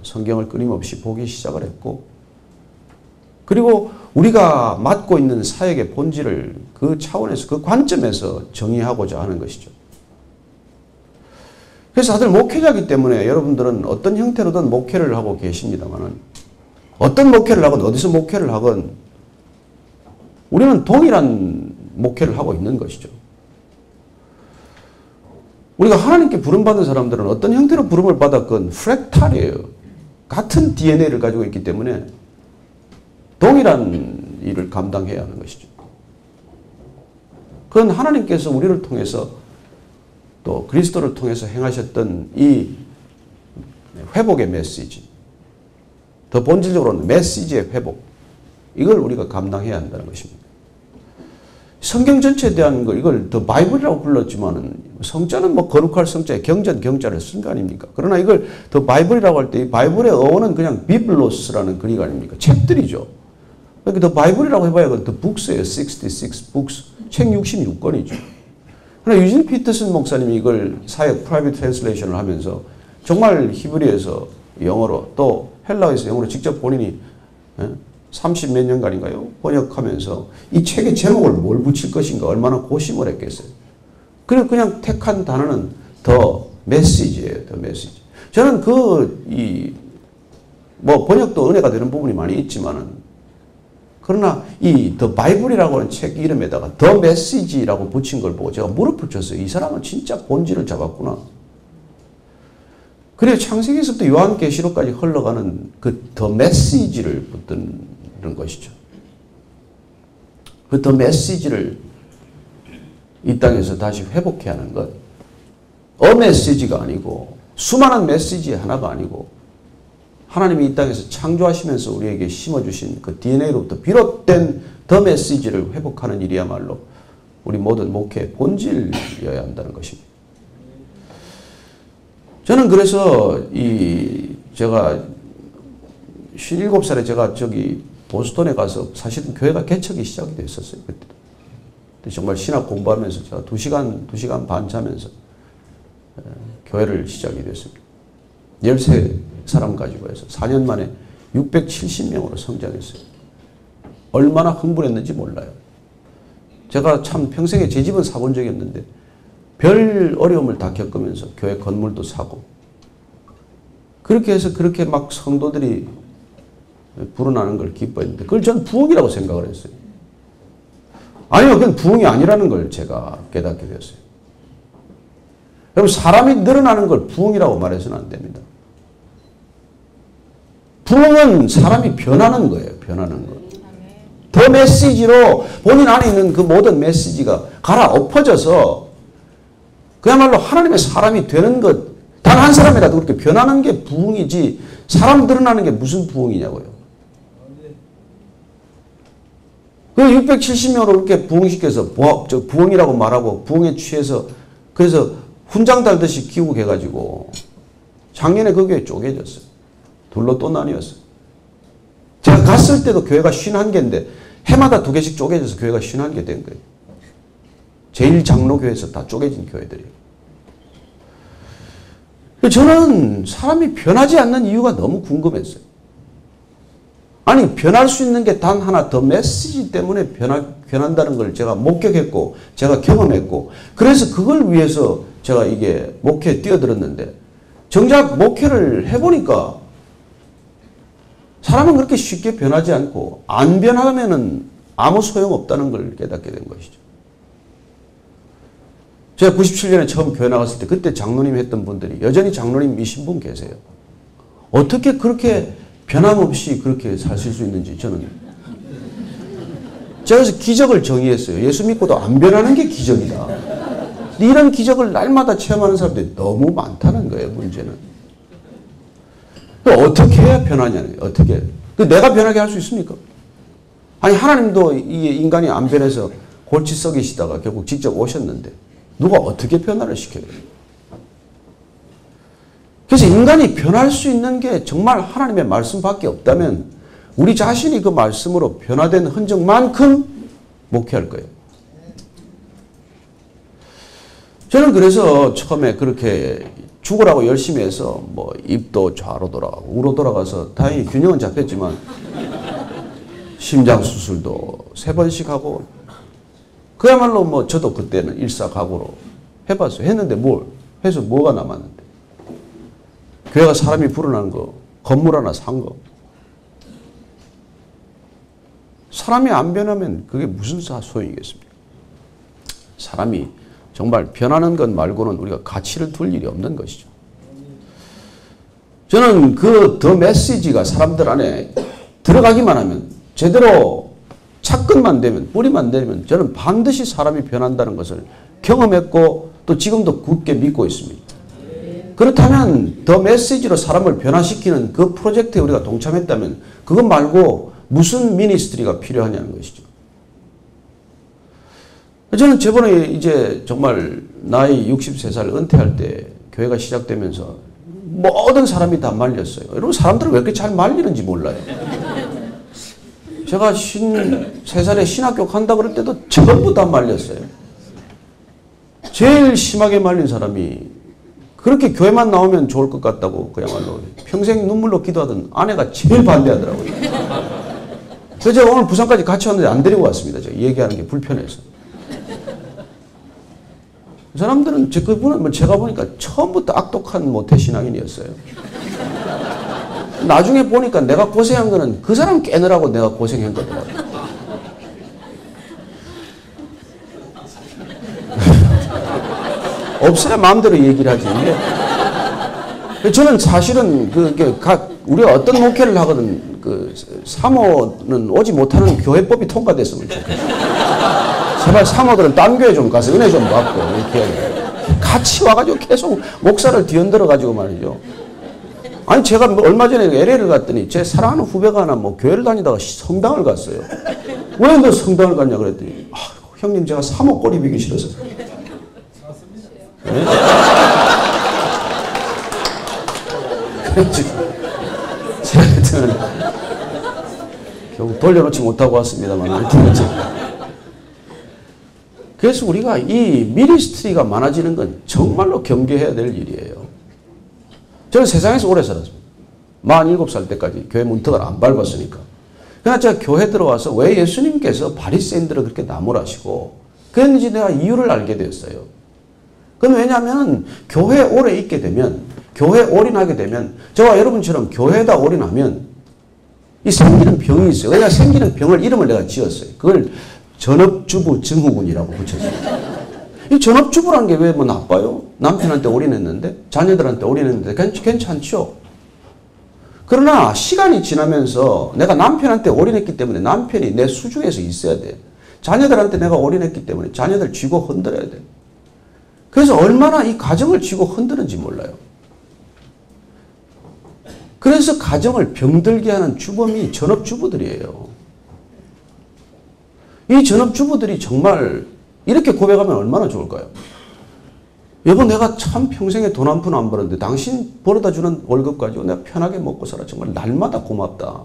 성경을 끊임없이 보기 시작을 했고, 그리고 우리가 맡고 있는 사역의 본질을 그 차원에서, 그 관점에서 정의하고자 하는 것이죠. 그래서 다들 목회자이기 때문에 여러분들은 어떤 형태로든 목회를 하고 계십니다만은, 어떤 목회를 하건 어디서 목회를 하건 우리는 동일한 목회를 하고 있는 것이죠. 우리가 하나님께 부름받은 사람들은 어떤 형태로 부름을 받았건 프랙탈이에요. 같은 DNA를 가지고 있기 때문에 동일한 일을 감당해야 하는 것이죠. 그건 하나님께서 우리를 통해서 또 그리스도를 통해서 행하셨던 이 회복의 메시지, 더 본질적으로는 메시지의 회복, 이걸 우리가 감당해야 한다는 것입니다. 성경 전체에 대한 거, 이걸 더 바이블이라고 불렀지만은, 성자는 뭐 거룩할 성자에 경전, 경자를 쓴 거 아닙니까? 그러나 이걸 더 바이블이라고 할 때, 이 바이블의 어원은 그냥 비블로스라는 글이 아닙니까? 책들이죠. 그러니까 더 바이블이라고 해봐야 더 북스예요. 66 books. 책 66권이죠. 그러나 유진 피터슨 목사님이 이걸 사역 프라이빗 트랜슬레이션을 하면서 정말 히브리에서 영어로, 또 헬라어에서 영어로 직접 본인이 30 몇 년간인가요? 번역하면서 이 책의 제목을 뭘 붙일 것인가 얼마나 고심을 했겠어요. 그리고 그냥 택한 단어는 더 메시지예요. 더 메시지. 저는 뭐 번역도 은혜가 되는 부분이 많이 있지만은, 그러나 이 더 바이블이라고 하는 책 이름에다가 더 메시지라고 붙인 걸 보고 제가 무릎을 쳤어요. 이 사람은 진짜 본질을 잡았구나. 그래서 창세기에서부터 요한계시록까지 흘러가는 그 더 메시지를 붙드는 것이죠. 그 더 메시지를 이 땅에서 다시 회복해야 하는 것. 메시지가 아니고, 수많은 메시지의 하나가 아니고, 하나님이 이 땅에서 창조하시면서 우리에게 심어주신 그 DNA로부터 비롯된 더 메시지를 회복하는 일이야말로 우리 모든 목회의 본질이어야 한다는 것입니다. 저는 그래서 제가 57살에 제가 보스턴에 가서 사실은 교회가 개척이 시작이 됐었어요. 그때도. 정말 신학 공부하면서 제가 2시간 반 자면서 교회를 시작이 됐습니다. 13사람 가지고 해서 4년 만에 670명으로 성장했어요. 얼마나 흥분했는지 몰라요. 제가 참 평생에 제 집은 사본 적이 없는데 별 어려움을 다 겪으면서 교회 건물도 사고, 그렇게 해서 그렇게 막 성도들이 불어나는 걸 기뻐했는데, 그걸 전 부흥이라고 생각을 했어요. 아니요, 그건 부흥이 아니라는 걸 제가 깨닫게 되었어요. 여러분 사람이 늘어나는 걸 부흥이라고 말해서는 안 됩니다. 부흥은 사람이 변하는 거예요. 변하는 거. 더 메시지로 본인 안에 있는 그 모든 메시지가 갈아엎어져서 그야말로 하나님의 사람이 되는 것, 단 한 사람이라도 그렇게 변하는 게 부흥이지 사람 늘어나는 게 무슨 부흥이냐고요. 그 670명으로 그렇게 부흥시켜서 부흥이라고 말하고 부흥에 취해서 그래서 훈장 달듯이 기우개가지고 작년에 그 교회 쪼개졌어요. 둘로 또 나뉘었어요. 제가 갔을 때도 교회가 51개인데 해마다 2개씩 쪼개져서 교회가 51개 된 거예요. 제1장로교회에서 다 쪼개진 교회들이에요. 저는 사람이 변하지 않는 이유가 너무 궁금했어요. 아니 변할 수 있는 게 단 하나, 더 메시지 때문에 변한다는 걸 제가 목격했고 제가 경험했고 그래서 그걸 위해서 제가 이게 목회에 뛰어들었는데 정작 목회를 해보니까 사람은 그렇게 쉽게 변하지 않고 안 변하면은 아무 소용없다는 걸 깨닫게 된 것이죠. 제가 97년에 처음 교회 나갔을 때 그때 장로님 했던 분들이 여전히 장로님이신 분 계세요. 어떻게 그렇게 변함없이 그렇게 사실 수 있는지 저는 제가 그래서 기적을 정의했어요. 예수 믿고도 안 변하는 게 기적이다. 이런 기적을 날마다 체험하는 사람들이 너무 많다는 거예요. 문제는. 어떻게 해야 변하냐는 거예요. 어떻게. 내가 변하게 할 수 있습니까? 아니 하나님도 이 인간이 안 변해서 골치 썩이시다가 결국 직접 오셨는데 누가 어떻게 변화를 시켜요? 그래서 인간이 변할 수 있는 게 정말 하나님의 말씀밖에 없다면 우리 자신이 그 말씀으로 변화된 흔적만큼 목회할 거예요. 저는 그래서 처음에 그렇게 죽으라고 열심히 해서 뭐 입도 좌로 돌아가고 우로 돌아가서 다행히 균형은 잡혔지만 심장 수술도 3번씩 하고 그야말로 뭐 저도 그때는 일사각오로 해봤어요. 했는데 뭘 해서 뭐가 남았는데 교회가 사람이 불어난 거 건물 하나 산 거 사람이 안 변하면 그게 무슨 소용이겠습니까? 사람이 정말 변하는 것 말고는 우리가 가치를 둘 일이 없는 것이죠. 저는 그 더 메시지가 사람들 안에 들어가기만 하면 제대로 착근만 되면 뿌리만 되면 저는 반드시 사람이 변한다는 것을 경험했고 또 지금도 굳게 믿고 있습니다. 그렇다면 더 메시지로 사람을 변화시키는 그 프로젝트에 우리가 동참했다면 그것 말고 무슨 미니스트리가 필요하냐는 것이죠. 저는 저번에 이제 정말 나이 63살 은퇴할 때 교회가 시작되면서 모든 사람이 다 말렸어요. 여러분 사람들은 왜 이렇게 잘 말리는지 몰라요. 제가 53살에 신학교 간다 그럴 때도 전부 다 말렸어요. 제일 심하게 말린 사람이 그렇게 교회만 나오면 좋을 것 같다고 그야말로 평생 눈물로 기도하던 아내가 제일 반대하더라고요. 그래서 제가 오늘 부산까지 같이 왔는데 안 데리고 왔습니다. 제가 얘기하는 게 불편해서. 그 사람들은 그분은 제가 보니까 처음부터 악독한 모태신앙인이었어요. 나중에 보니까 내가 고생한 거는 그 사람 깨느라고 내가 고생한 거더라고요. 없어야 마음대로 얘기를 하지. 저는 사실은 우리가 어떤 목회를 하거든 사모는 오지 못하는 교회법이 통과됐으면 좋겠어요. 제발 사모들은 딴 교회 좀 가서 은혜 좀 받고 이렇게 같이 와가지고 계속 목사를 뒤흔들어 가지고 말이죠. 아니 제가 얼마 전에 LA를 갔더니 제 사랑하는 후배가 하나 교회를 다니다가 성당을 갔어요. 왜 너 성당을 갔냐 그랬더니 형님 제가 사모 꼬리 비기 싫어서. 네? 제가 그때는 결국 돌려놓지 못하고 왔습니다만 하여튼 그래서 우리가 이 미니스트리가 많아지는 건 정말로 경계해야 될 일이에요. 저는 세상에서 오래 살았습니다. 47살 때까지 교회 문턱을 안 밟았으니까. 그러나 제가 교회 들어와서 왜 예수님께서 바리새인들을 그렇게 나무라시고 그랬는지 내가 이유를 알게 되었어요. 그건 왜냐하면 교회에 오래 있게 되면 교회에 올인하게 되면 저와 여러분처럼 교회에다 올인하면 이 생기는 병이 있어요. 그러니까 생기는 병을 이름을 내가 지었어요. 그걸 전업주부 증후군이라고 붙였어요. 이 전업주부란 게 왜 뭐 나빠요? 남편한테 올인했는데, 자녀들한테 올인했는데 괜찮죠? 그러나 시간이 지나면서 내가 남편한테 올인했기 때문에 남편이 내 수중에서 있어야 돼. 자녀들한테 내가 올인했기 때문에 자녀들 쥐고 흔들어야 돼. 그래서 얼마나 이 가정을 쥐고 흔드는지 몰라요. 그래서 가정을 병들게 하는 주범이 전업주부들이에요. 이 전업주부들이 정말 이렇게 고백하면 얼마나 좋을까요? 여보, 내가 참 평생에 돈 한 푼 안 벌었는데 당신 벌어다 주는 월급 가지고 내가 편하게 먹고 살아. 정말 날마다 고맙다.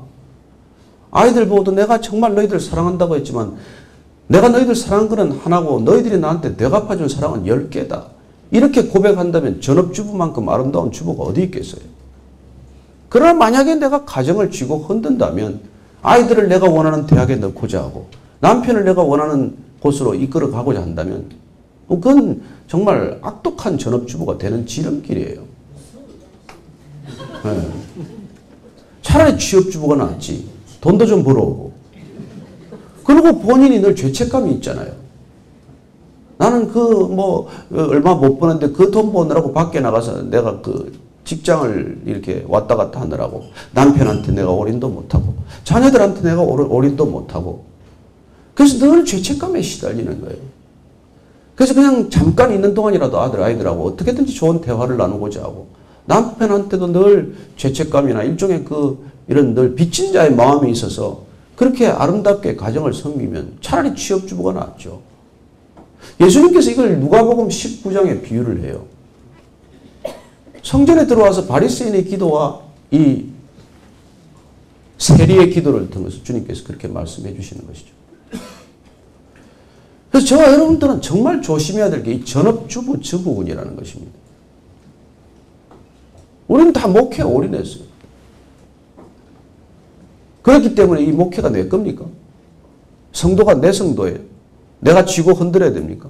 아이들 보고도 내가 정말 너희들 사랑한다고 했지만 내가 너희들 사랑한 거는 하나고 너희들이 나한테 대갚아준 사랑은 10개다. 이렇게 고백한다면 전업주부만큼 아름다운 주부가 어디 있겠어요? 그러나 만약에 내가 가정을 쥐고 흔든다면 아이들을 내가 원하는 대학에 넣고자 하고 남편을 내가 원하는 곳으로 이끌어 가고자 한다면 그건 정말 악독한 전업주부가 되는 지름길이에요. 네. 차라리 취업주부가 낫지. 돈도 좀 벌어오고. 그리고 본인이 늘 죄책감이 있잖아요. 나는 얼마 못 버는데 그 돈 버느라고 밖에 나가서 내가 직장을 이렇게 왔다 갔다 하느라고 남편한테 내가 올인도 못하고 자녀들한테 내가 올인도 못하고 그래서 늘 죄책감에 시달리는 거예요. 그래서 그냥 잠깐 있는 동안이라도 아이들하고 어떻게든지 좋은 대화를 나누고자 하고 남편한테도 늘 죄책감이나 일종의 이런 늘 빚진 자의 마음이 있어서 그렇게 아름답게 가정을 섬기면 차라리 취업주부가 낫죠. 예수님께서 이걸 누가복음 19장에 비유를 해요. 성전에 들어와서 바리새인의 기도와 이 세리의 기도를 통해서 주님께서 그렇게 말씀해 주시는 것이죠. 그래서 저와 여러분들은 정말 조심해야 될 게 이 전업주부 증후군이라는 것입니다. 우리는 다 목회에 올인했어요. 그렇기 때문에 이 목회가 내 겁니까? 성도가 내 성도예요. 내가 쥐고 흔들어야 됩니까?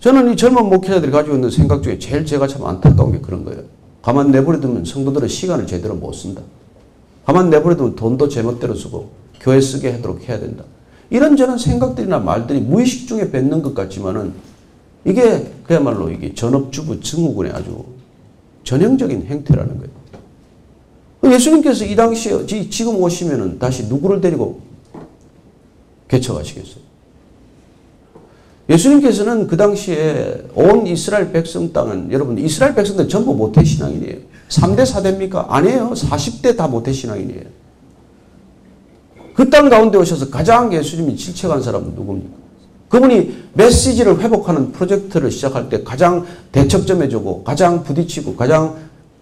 저는 이 젊은 목회자들이 가지고 있는 생각 중에 제일 제가 참 안타까운 게 그런 거예요. 가만 내버려두면 성도들은 시간을 제대로 못 쓴다. 가만 내버려두면 돈도 제멋대로 쓰고 교회 쓰게 하도록 해야 된다. 이런저런 생각들이나 말들이 무의식 중에 뱉는 것 같지만은 이게 그야말로 이게 전업주부 증후군의 아주 전형적인 행태라는 거예요. 예수님께서 이 당시에 지금 오시면은 다시 누구를 데리고 개척하시겠어요? 예수님께서는 그 당시에 온 이스라엘 백성 땅은 여러분 이스라엘 백성들 전부 모태신앙인이에요. 3대 4대입니까? 아니에요. 40대 다 모태신앙인이에요. 그 땅 가운데 오셔서 가장 예수님이 질책한 사람은 누굽니까? 그분이 메시지를 회복하는 프로젝트를 시작할 때 가장 대척점에 주고 가장 부딪히고 가장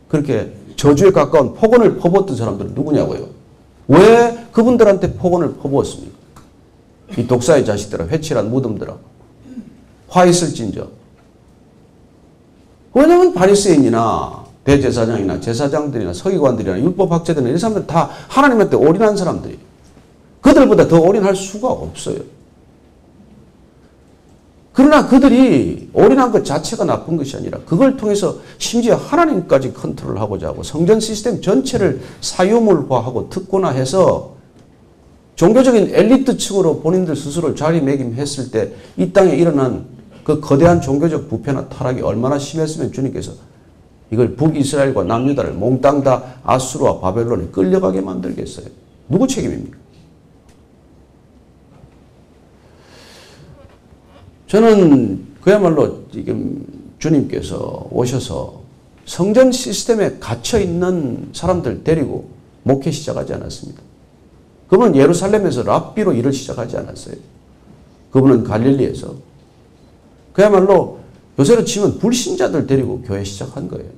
그렇게 저주에 가까운 폭언을 퍼부었던 사람들은 누구냐고요? 왜 그분들한테 폭언을 퍼부었습니까? 이 독사의 자식들아, 회칠한 무덤들아, 화 있을진저. 왜냐하면 바리새인이나 대제사장이나 제사장들이나 서기관들이나 율법학자들이나 이 사람들 다 하나님한테 올인한 사람들이 그들보다 더 올인할 수가 없어요. 그러나 그들이 올인한 것 자체가 나쁜 것이 아니라 그걸 통해서 심지어 하나님까지 컨트롤하고자 하고 성전 시스템 전체를 사유물화하고 특권화해서 종교적인 엘리트층으로 본인들 스스로를 자리매김했을 때 이 땅에 일어난 그 거대한 종교적 부패나 타락이 얼마나 심했으면 주님께서 이걸 북이스라엘과 남유다를 몽땅 다 아수르와 바벨론에 끌려가게 만들겠어요. 누구 책임입니까? 저는 그야말로 지금 주님께서 오셔서 성전 시스템에 갇혀있는 사람들 데리고 목회 시작하지 않았습니다. 그분은 예루살렘에서 랍비로 일을 시작하지 않았어요. 그분은 갈릴리에서 그야말로 요새로 치면 불신자들 데리고 교회 시작한 거예요.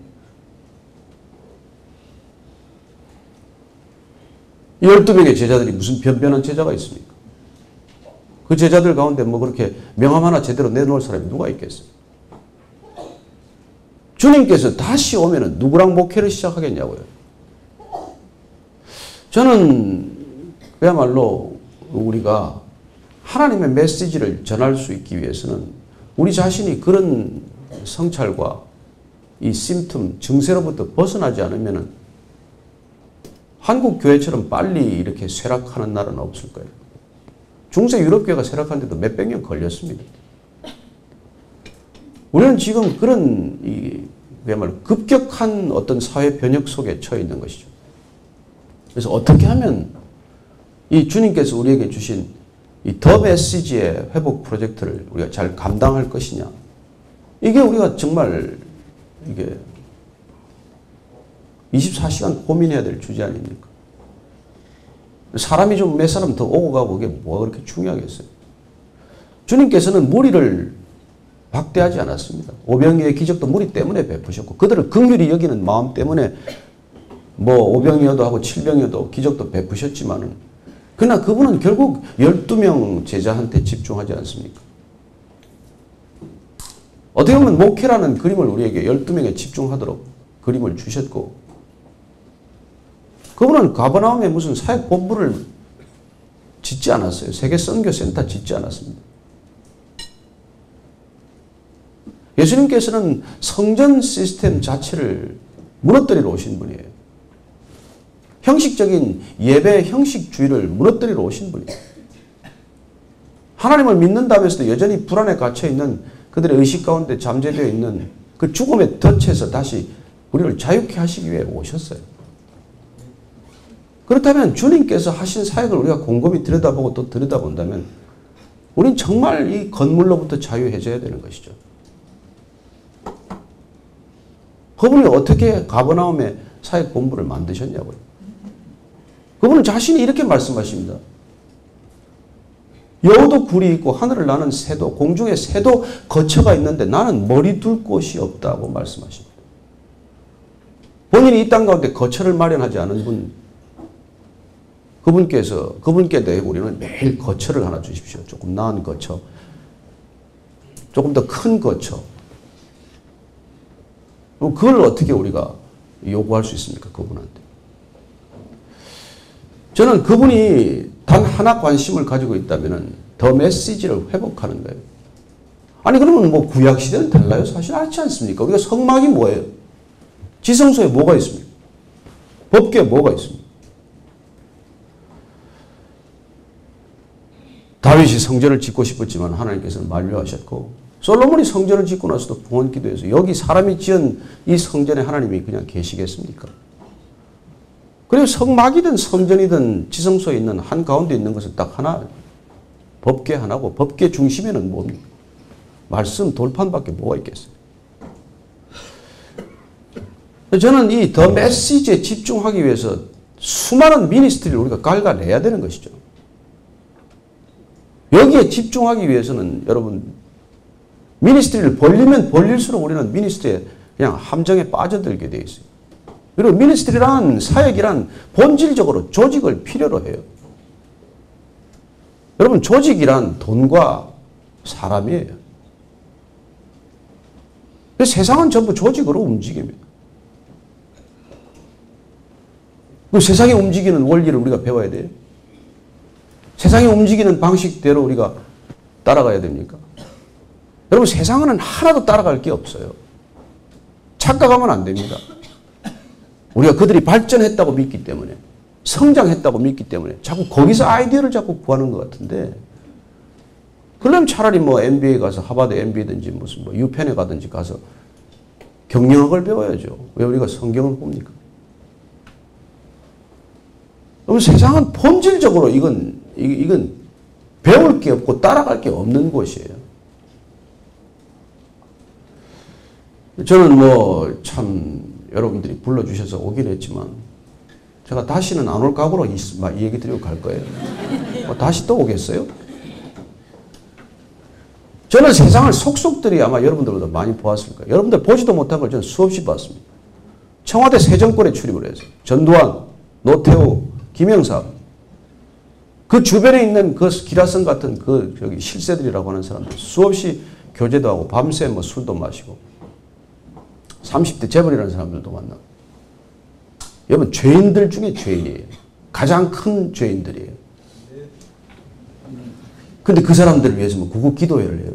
12명의 제자들이 무슨 변변한 제자가 있습니까? 그 제자들 가운데 뭐 그렇게 명함 하나 제대로 내놓을 사람이 누가 있겠어요? 주님께서 다시 오면은 누구랑 목회를 시작하겠냐고요. 저는 그야말로 우리가 하나님의 메시지를 전할 수 있기 위해서는 우리 자신이 그런 성찰과 이 심틈, 증세로부터 벗어나지 않으면은 한국 교회처럼 빨리 이렇게 쇠락하는 날은 없을 거예요. 중세 유럽 교회가 쇠락하는데도 몇백 년 걸렸습니다. 우리는 지금 그런 그야말로 급격한 어떤 사회 변혁 속에 처해 있는 것이죠. 그래서 어떻게 하면 이 주님께서 우리에게 주신 이 더 메시지의 회복 프로젝트를 우리가 잘 감당할 것이냐. 이게 우리가 정말 이게 24시간 고민해야 될 주제 아닙니까? 사람이 좀 몇 사람 더 오고 가고 이게 뭐가 그렇게 중요하겠어요? 주님께서는 무리를 박대하지 않았습니다. 오병이의 기적도 무리 때문에 베푸셨고 그들을 긍휼히 여기는 마음 때문에 뭐 오병이어도 하고 칠병이어도 기적도 베푸셨지만은 그러나 그분은 결국 12명 제자한테 집중하지 않습니까? 어떻게 보면 목회라는 그림을 우리에게 12명에 집중하도록 그림을 주셨고 그분은 가버나움에 무슨 사역 본부를 짓지 않았어요. 세계 선교센터 짓지 않았습니다. 예수님께서는 성전 시스템 자체를 무너뜨리러 오신 분이에요. 형식적인 예배 형식주의를 무너뜨리러 오신 분이에요. 하나님을 믿는다면서도 여전히 불안에 갇혀있는 그들의 의식 가운데 잠재되어 있는 그 죽음의 덫에서 다시 우리를 자유케 하시기 위해 오셨어요. 그렇다면 주님께서 하신 사역을 우리가 곰곰이 들여다보고 또 들여다본다면 우린 정말 이 건물로부터 자유해져야 되는 것이죠. 그분이 어떻게 가버나움에 사역 본부를 만드셨냐고요. 그분은 자신이 이렇게 말씀하십니다. 여우도 굴이 있고 하늘을 나는 새도 공중에 새도 거처가 있는데 나는 머리 둘 곳이 없다고 말씀하십니다. 본인이 이 땅 가운데 거처를 마련하지 않은 분 그분께 대해 우리는 매일 거처를 하나 주십시오. 조금 나은 거처, 조금 더 큰 거처. 그걸 어떻게 우리가 요구할 수 있습니까? 그분한테. 저는 그분이 단 하나 관심을 가지고 있다면 더 메시지를 회복하는 거예요. 아니 그러면 뭐 구약시대는 달라요? 사실 알지 않습니까? 우리가 성막이 뭐예요? 지성소에 뭐가 있습니까? 법궤에 뭐가 있습니까? 다윗이 성전을 짓고 싶었지만 하나님께서는 만류하셨고 솔로몬이 성전을 짓고 나서도 봉헌 기도해서 여기 사람이 지은 이 성전에 하나님이 그냥 계시겠습니까? 그리고 성막이든 성전이든 지성소에 있는 한가운데 있는 것은 딱 하나 법궤 하나고 법궤 중심에는 뭡니까? 말씀 돌판밖에 뭐가 있겠어요? 저는 이 더 메시지에 집중하기 위해서 수많은 미니스트리를 우리가 갉아내야 되는 것이죠. 여기에 집중하기 위해서는 여러분 미니스트리를 벌리면 벌릴수록 우리는 미니스트리에 그냥 함정에 빠져들게 되어 있어요. 그리고 미니스트리란 사역이란 본질적으로 조직을 필요로 해요. 여러분 조직이란 돈과 사람이에요. 세상은 전부 조직으로 움직입니다. 그 세상이 움직이는 원리를 우리가 배워야 돼요. 세상이 움직이는 방식대로 우리가 따라가야 됩니까? 여러분 세상은 하나도 따라갈 게 없어요. 착각하면 안 됩니다. 우리가 그들이 발전했다고 믿기 때문에 성장했다고 믿기 때문에 자꾸 거기서 아이디어를 자꾸 구하는 것 같은데 그러면 차라리 뭐 MBA 가서 하버드 MBA든지 무슨 뭐 유펜에 가든지 가서 경영학을 배워야죠. 왜 우리가 성경을 봅니까? 그럼 세상은 본질적으로 이건 배울 게 없고 따라갈 게 없는 곳이에요. 저는 뭐 참 여러분들이 불러주셔서 오긴 했지만 제가 다시는 안 올 각오로 이 얘기 드리고 갈 거예요. 다시 또 오겠어요? 저는 세상을 속속들이 아마 여러분들보다 많이 보았을 거예요. 여러분들 보지도 못한 걸 저는 수없이 봤습니다. 청와대 새 정권에 출입을 해서 전두환, 노태우, 김영삼 그 주변에 있는 그 기라성 같은 그 저기 실세들이라고 하는 사람들 수없이 교제도 하고 밤새 뭐 술도 마시고 30대 재벌이라는 사람들도 만나고 여러분 죄인들 중에 죄인이에요. 가장 큰 죄인들이에요. 근데 그 사람들을 위해서 뭐 구국 기도회를 해요.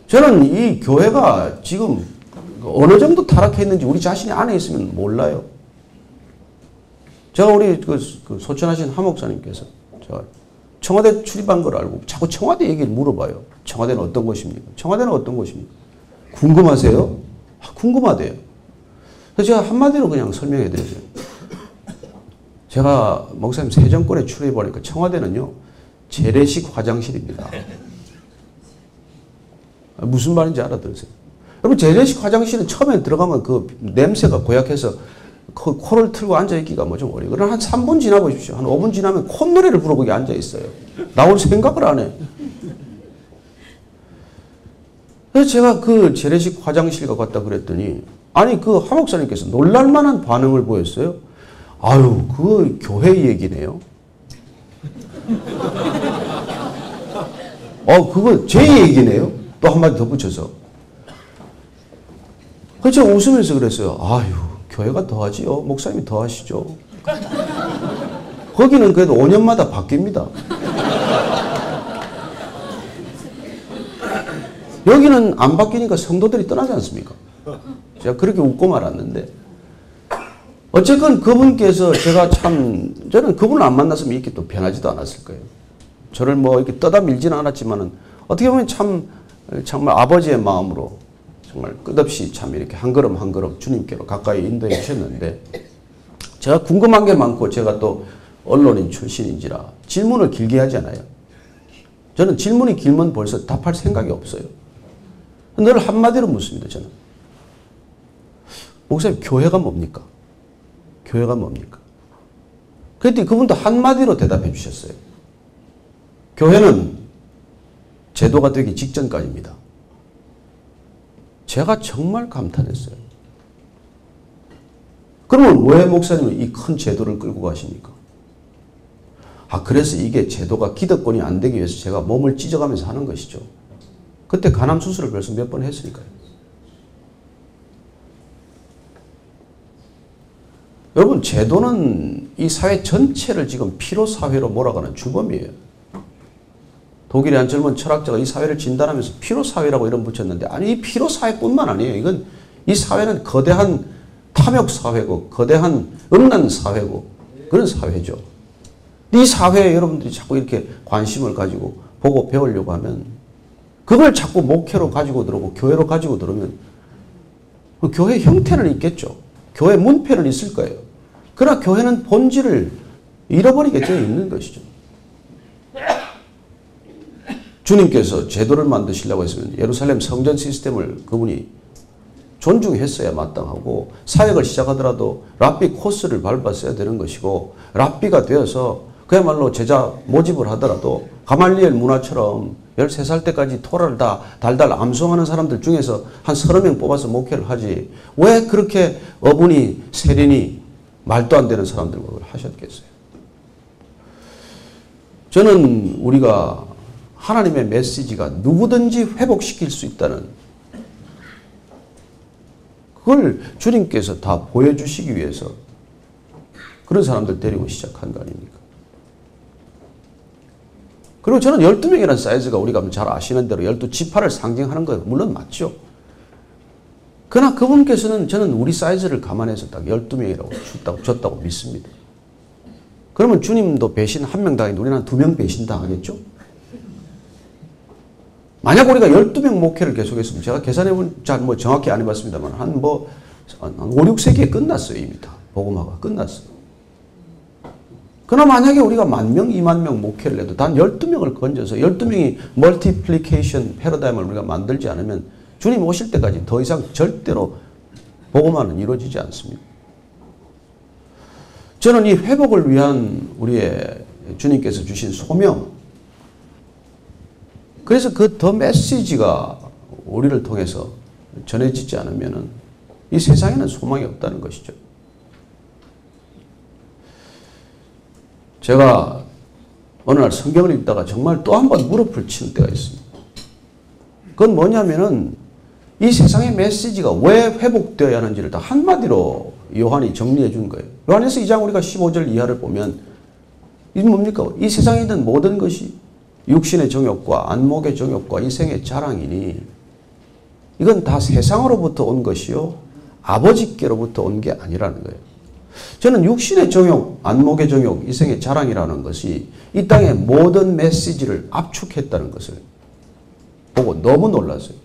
저는 이 교회가 지금 어느 정도 타락했는지 우리 자신이 안에 있으면 몰라요. 제가 우리 그 소천하신 하 목사님께서 제가 청와대 출입한 걸 알고 자꾸 청와대 얘기를 물어봐요. 청와대는 어떤 곳입니까? 청와대는 어떤 곳입니까? 궁금하세요? 궁금하대요. 그래서 제가 한마디로 그냥 설명해 드렸어요. 제가 목사님 새 정권에 출입해 보니까 청와대는요, 재래식 화장실입니다. 무슨 말인지 알아들으세요? 여러분, 재래식 화장실은 처음에 들어가면 그 냄새가 고약해서 코를 틀고 앉아있기가 뭐 좀 어려워요. 그러나 한 3분 지나보십시오. 한 5분 지나면 콧노래를 부르고 거기 앉아있어요. 나올 생각을 안 해. 그래서 제가 그 재래식 화장실 가고 갔다 그랬더니, 아니, 그 하목사님께서 놀랄만한 반응을 보였어요. 아유, 그거 교회 얘기네요. 그거 제 얘기네요. 또 한마디 더 붙여서. 그래서 제가 웃으면서 그랬어요. 아유, 교회가 더하지요. 목사님이 더하시죠. 거기는 그래도 5년마다 바뀝니다. 여기는 안 바뀌니까 성도들이 떠나지 않습니까? 제가 그렇게 웃고 말았는데, 어쨌건 그분께서 저는 그분을 안 만났으면 이렇게 또 변하지도 않았을 거예요. 저를 뭐 이렇게 떠다 밀지는 않았지만은, 어떻게 보면 정말 아버지의 마음으로 정말 끝없이 참 이렇게 한 걸음 한 걸음 주님께로 가까이 인도해 주셨는데, 제가 궁금한 게 많고 제가 또 언론인 출신인지라 질문을 길게 하지 않아요. 저는 질문이 길면 벌써 답할 생각이 없어요. 늘 한마디로 묻습니다, 저는. 목사님, 교회가 뭡니까? 교회가 뭡니까? 그랬더니 그분도 한마디로 대답해 주셨어요. 교회는 제도가 되기 직전까지입니다. 제가 정말 감탄했어요. 그러면 왜 목사님은 이 큰 제도를 끌고 가십니까? 그래서 이게 제도가 기득권이 안 되기 위해서 제가 몸을 찢어가면서 하는 것이죠. 그때 간암 수술을 벌써 몇 번 했으니까요. 여러분, 제도는 이 사회 전체를 지금 피로사회로 몰아가는 주범이에요. 독일의 한 젊은 철학자가 이 사회를 진단하면서 피로사회라고 이름 붙였는데, 아니, 이 피로사회뿐만 아니에요. 이건, 이 사회는 거대한 탐욕사회고, 거대한 음란사회고, 그런 사회죠. 이 사회에 여러분들이 자꾸 이렇게 관심을 가지고 보고 배우려고 하면, 그걸 자꾸 목회로 가지고 들어오고, 교회로 가지고 들어오면, 교회 형태는 있겠죠. 교회 문패는 있을 거예요. 그러나 교회는 본질을 잃어버리게 되어 있는 것이죠. 주님께서 제도를 만드시려고 했으면 예루살렘 성전 시스템을 그분이 존중했어야 마땅하고, 사역을 시작하더라도 랍비 코스를 밟았어야 되는 것이고, 랍비가 되어서 그야말로 제자 모집을 하더라도 가말리엘 문화처럼 13살 때까지 토라를 다 달달 암송하는 사람들 중에서 한 30명 뽑아서 목회를 하지, 왜 그렇게 어분이 세린이 말도 안 되는 사람들과 그걸 하셨겠어요? 저는 우리가 하나님의 메시지가 누구든지 회복시킬 수 있다는, 그걸 주님께서 다 보여주시기 위해서 그런 사람들 데리고 시작한 거 아닙니까? 그리고 저는 12명이라는 사이즈가 우리가 잘 아시는 대로 12지파를 상징하는 거 물론 맞죠. 그러나 그분께서는 저는 우리 사이즈를 감안해서 딱 12명이라고 줬다고 믿습니다. 그러면 주님도 배신 1명 당했는데 우리는 한 2명 배신 당하겠죠? 만약 우리가 12명 목회를 계속했으면, 제가 계산해본, 잘 뭐 정확히 안 해봤습니다만, 한 5, 6세기에 끝났어요. 이미 다. 복음화가 끝났어요. 그러나 만약에 우리가 10,000명, 20,000명 목회를 해도 단 12명을 건져서 12명이 멀티플리케이션 패러다임을 우리가 만들지 않으면 주님 오실 때까지 더 이상 절대로 복음화는 이루어지지 않습니다. 저는 이 회복을 위한 우리의 주님께서 주신 소명, 그래서 그 더 메시지가 우리를 통해서 전해지지 않으면 이 세상에는 소망이 없다는 것이죠. 제가 어느 날 성경을 읽다가 정말 또 한 번 무릎을 치는 때가 있습니다. 그건 뭐냐면은 이 세상의 메시지가 왜 회복되어야 하는지를 다 한마디로 요한이 정리해 준 거예요. 요한에서 2장 우리가 15절 이하를 보면 이게 뭡니까? 이 세상에 있는 모든 것이 육신의 정욕과 안목의 정욕과 이생의 자랑이니 이건 다 세상으로부터 온 것이요 아버지께로부터 온 게 아니라는 거예요. 저는 육신의 정욕, 안목의 정욕, 이생의 자랑이라는 것이 이 땅의 모든 메시지를 압축했다는 것을 보고 너무 놀랐어요.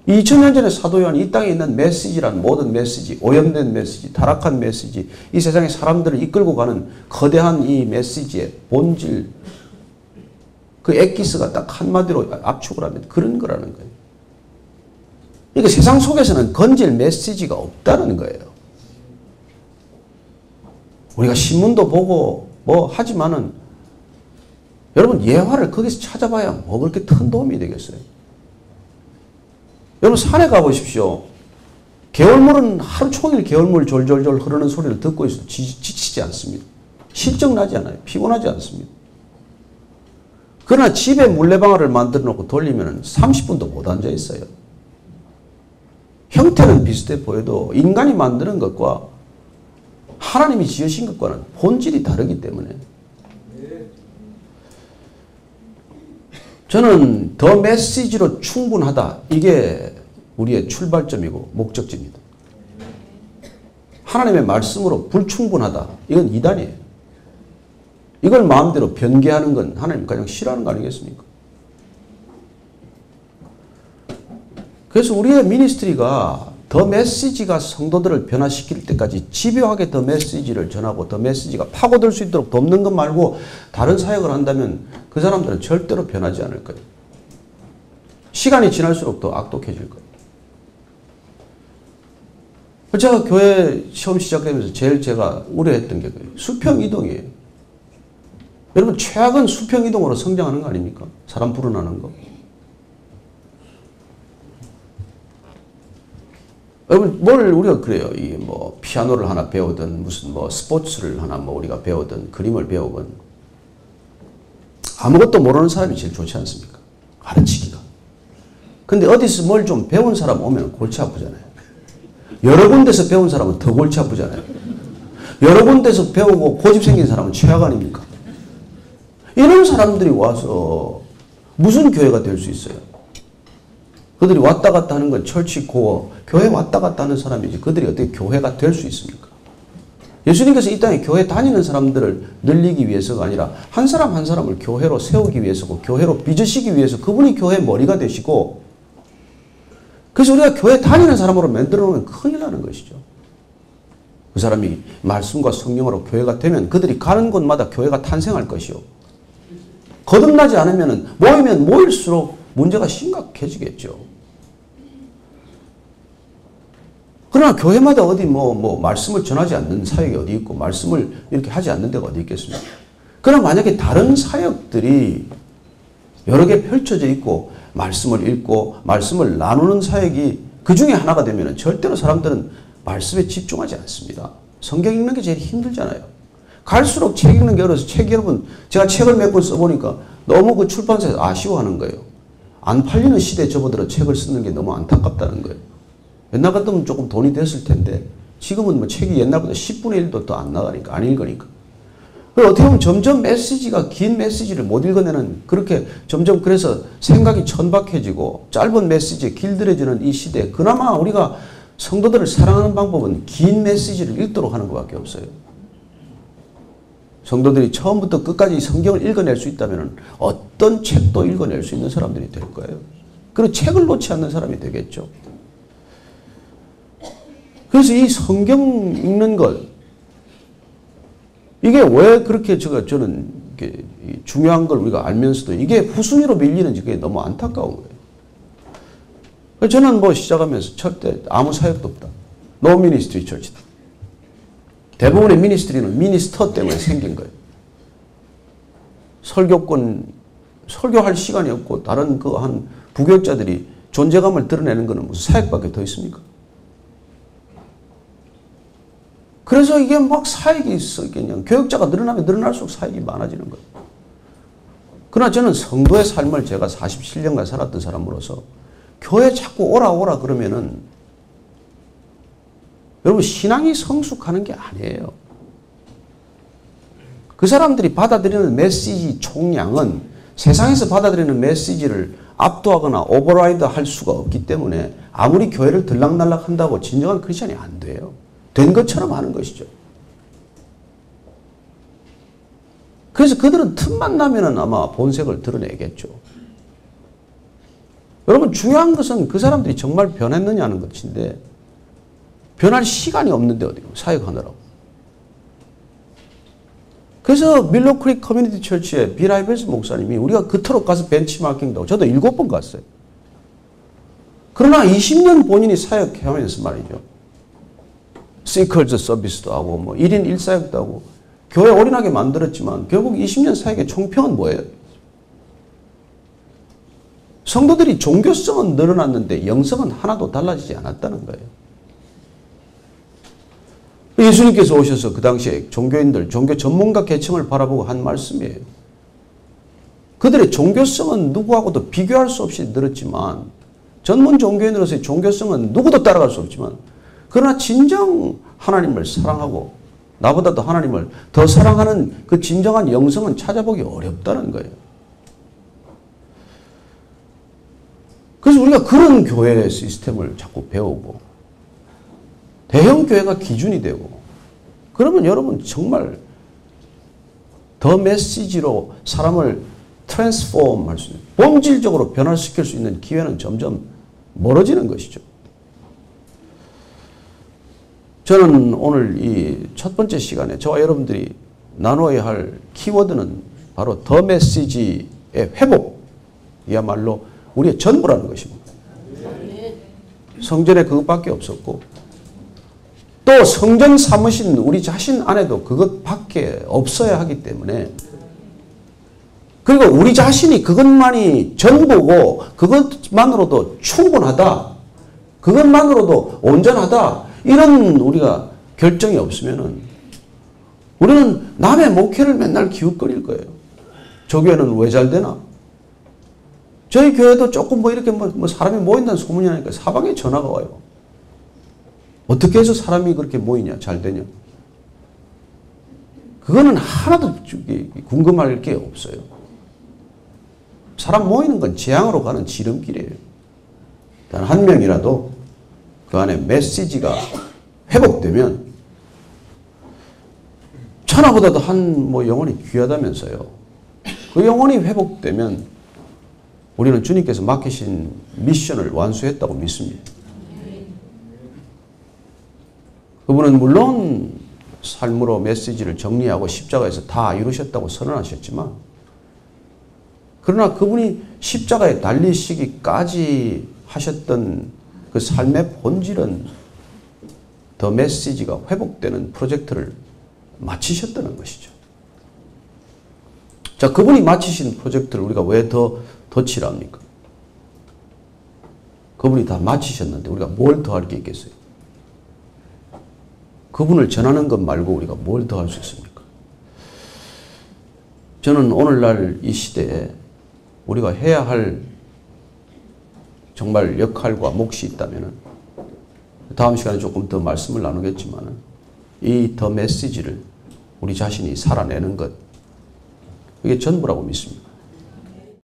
2000년 전에 사도 요한이 이 땅에 있는 메시지란 모든 메시지, 오염된 메시지, 타락한 메시지, 이 세상의 사람들을 이끌고 가는 거대한 이 메시지의 본질, 그 엑기스가 딱 한마디로 압축을 하면 그런 거라는 거예요. 그러니까 세상 속에서는 건질 메시지가 없다는 거예요. 우리가 신문도 보고 뭐 하지만은 여러분 예화를 거기서 찾아봐야 뭐 그렇게 큰 도움이 되겠어요. 여러분 산에 가보십시오. 개울물은 하루 종일 개울물 졸졸졸 흐르는 소리를 듣고 있어도 지치지 않습니다. 실증나지 않아요. 피곤하지 않습니다. 그러나 집에 물레방아를 만들어 놓고 돌리면 30분도 못 앉아 있어요. 형태는 비슷해 보여도 인간이 만드는 것과 하나님이 지으신 것과는 본질이 다르기 때문에 저는 더 메시지로 충분하다. 이게 우리의 출발점이고 목적지입니다. 하나님의 말씀으로 불충분하다. 이건 이단이에요. 이걸 마음대로 변개하는 건 하나님 가장 싫어하는 거 아니겠습니까? 그래서 우리의 미니스트리가 더 메시지가 성도들을 변화시킬 때까지 집요하게 더 메시지를 전하고 더 메시지가 파고들 수 있도록 돕는 것 말고 다른 사역을 한다면 그 사람들은 절대로 변하지 않을 거예요. 시간이 지날수록 더 악독해질 거예요. 제가 교회 처음 시작되면서 제일 제가 우려했던 게 그거예요. 수평이동이에요. 여러분 최악은 수평이동으로 성장하는 거 아닙니까? 사람 불어나는 거. 여러분 뭘 우리가 그래요. 이 뭐 피아노를 하나 배우든 무슨 뭐 스포츠를 하나 뭐 우리가 배우든 그림을 배우건 아무것도 모르는 사람이 제일 좋지 않습니까? 가르치기가. 근데 어디서 뭘 좀 배운 사람 오면 골치 아프잖아요. 여러 군데서 배운 사람은 더 골치 아프잖아요. 여러 군데서 배우고 고집 생긴 사람은 최악 아닙니까? 이런 사람들이 와서 무슨 교회가 될 수 있어요? 그들이 왔다 갔다 하는 건 철치 고어, 교회 왔다 갔다 하는 사람이지 그들이 어떻게 교회가 될 수 있습니까? 예수님께서 이 땅에 교회 다니는 사람들을 늘리기 위해서가 아니라 한 사람 한 사람을 교회로 세우기 위해서고 교회로 빚으시기 위해서 그분이 교회 머리가 되시고 그래서 우리가 교회 다니는 사람으로 만들어 놓으면 큰일 나는 것이죠. 그 사람이 말씀과 성령으로 교회가 되면 그들이 가는 곳마다 교회가 탄생할 것이요. 거듭나지 않으면 모이면 모일수록 문제가 심각해지겠죠. 그러나 교회마다 어디 뭐 말씀을 전하지 않는 사역이 어디 있고 말씀을 이렇게 하지 않는 데가 어디 있겠습니까? 그러나 만약에 다른 사역들이 여러 개 펼쳐져 있고 말씀을 읽고 말씀을 나누는 사역이 그 중에 하나가 되면 절대로 사람들은 말씀에 집중하지 않습니다. 성경 읽는 게 제일 힘들잖아요. 갈수록 책 읽는 게 어려워서 여러분 제가 책을 몇 권 써보니까 너무 그 출판사에서 아쉬워하는 거예요. 안 팔리는 시대에 접어들어 책을 쓰는 게 너무 안타깝다는 거예요. 옛날 같으면 조금 돈이 됐을 텐데 지금은 뭐 책이 옛날보다 10분의 1도 더 안 나가니까 안 읽으니까. 어떻게 보면 점점 메시지가 긴 메시지를 못 읽어내는 그렇게 점점 그래서 생각이 천박해지고 짧은 메시지에 길들여지는 이 시대에 그나마 우리가 성도들을 사랑하는 방법은 긴 메시지를 읽도록 하는 것밖에 없어요. 성도들이 처음부터 끝까지 성경을 읽어낼 수 있다면 어떤 책도 읽어낼 수 있는 사람들이 될 거예요. 그리고 책을 놓지 않는 사람이 되겠죠. 그래서 이 성경 읽는 것 이게 왜 그렇게 저는 중요한 걸 우리가 알면서도 이게 후순위로 밀리는지 그게 너무 안타까운 거예요. 저는 뭐 시작하면서 절대 아무 사역도 없다. 노 미니스트리 처치다. 대부분의 미니스트리는 미니스터 때문에 생긴 거예요. 설교할 시간이 없고 다른 그 한 부교육자들이 존재감을 드러내는 것은 무슨 사역밖에 더 있습니까? 그래서 이게 막 사역이 있어. 그냥 교육자가 늘어나면 늘어날수록 사역이 많아지는 거예요. 그러나 저는 성도의 삶을 제가 47년간 살았던 사람으로서 교회 자꾸 오라 그러면은 여러분 신앙이 성숙하는 게 아니에요. 그 사람들이 받아들이는 메시지 총량은 세상에서 받아들이는 메시지를 압도하거나 오버라이드 할 수가 없기 때문에 아무리 교회를 들락날락 한다고 진정한 크리스천이 안 돼요. 된 것처럼 하는 것이죠. 그래서 그들은 틈만 나면은 아마 본색을 드러내겠죠. 여러분 중요한 것은 그 사람들이 정말 변했느냐는 것인데 변할 시간이 없는데 어디 사역하느라고. 그래서 밀로크릭 커뮤니티 처치의 빌 하이베스 목사님이 우리가 그토록 가서 벤치마킹도 하고 저도 7번 갔어요. 그러나 20년 본인이 사역하면서 말이죠. 시컬즈 서비스도 하고 뭐 1인 1사역도 하고 교회 올인하게 만들었지만 결국 20년 사역의 총평은 뭐예요? 성도들이 종교성은 늘어났는데 영성은 하나도 달라지지 않았다는 거예요. 예수님께서 오셔서 그 당시에 종교인들, 종교 전문가 계층을 바라보고 한 말씀이에요. 그들의 종교성은 누구하고도 비교할 수 없이 늘었지만 전문 종교인으로서의 종교성은 누구도 따라갈 수 없지만 그러나 진정 하나님을 사랑하고 나보다도 하나님을 더 사랑하는 그 진정한 영성은 찾아보기 어렵다는 거예요. 그래서 우리가 그런 교회 시스템을 자꾸 배우고 대형 교회가 기준이 되고 그러면 여러분 정말 더 메시지로 사람을 트랜스폼 할 수 있는 본질적으로 변화시킬 수 있는 기회는 점점 멀어지는 것이죠. 저는 오늘 이 첫 번째 시간에 저와 여러분들이 나눠야 할 키워드는 바로 더 메시지의 회복이야말로 우리의 전부라는 것입니다. 성전에 그것밖에 없었고 또 성전 삼으신 우리 자신 안에도 그것밖에 없어야 하기 때문에 그리고 우리 자신이 그것만이 전부고 그것만으로도 충분하다. 그것만으로도 온전하다. 이런 우리가 결정이 없으면은 우리는 남의 목회를 맨날 기웃거릴 거예요. 저 교회는 왜 잘 되나? 저희 교회도 조금 뭐 이렇게 뭐 사람이 모인다는 소문이 나니까 사방에 전화가 와요. 어떻게 해서 사람이 그렇게 모이냐, 잘 되냐? 그거는 하나도 궁금할 게 없어요. 사람 모이는 건 재앙으로 가는 지름길이에요. 단 한 명이라도 그 안에 메시지가 회복되면 천하보다도 한 뭐 영혼이 귀하다면서요. 그 영혼이 회복되면 우리는 주님께서 맡기신 미션을 완수했다고 믿습니다. 그분은 물론 삶으로 메시지를 정리하고 십자가에서 다 이루셨다고 선언하셨지만 그러나 그분이 십자가에 달리시기까지 하셨던 그 삶의 본질은 더 메시지가 회복되는 프로젝트를 마치셨다는 것이죠. 자, 그분이 마치신 프로젝트를 우리가 왜 더 덧칠합니까? 그분이 다 마치셨는데 우리가 뭘 더 할 게 있겠어요? 그분을 전하는 것 말고 우리가 뭘 더 할 수 있습니까? 저는 오늘날 이 시대에 우리가 해야 할 정말 역할과 몫이 있다면 다음 시간에 조금 더 말씀을 나누겠지만 이 더 메시지를 우리 자신이 살아내는 것 그게 전부라고 믿습니다.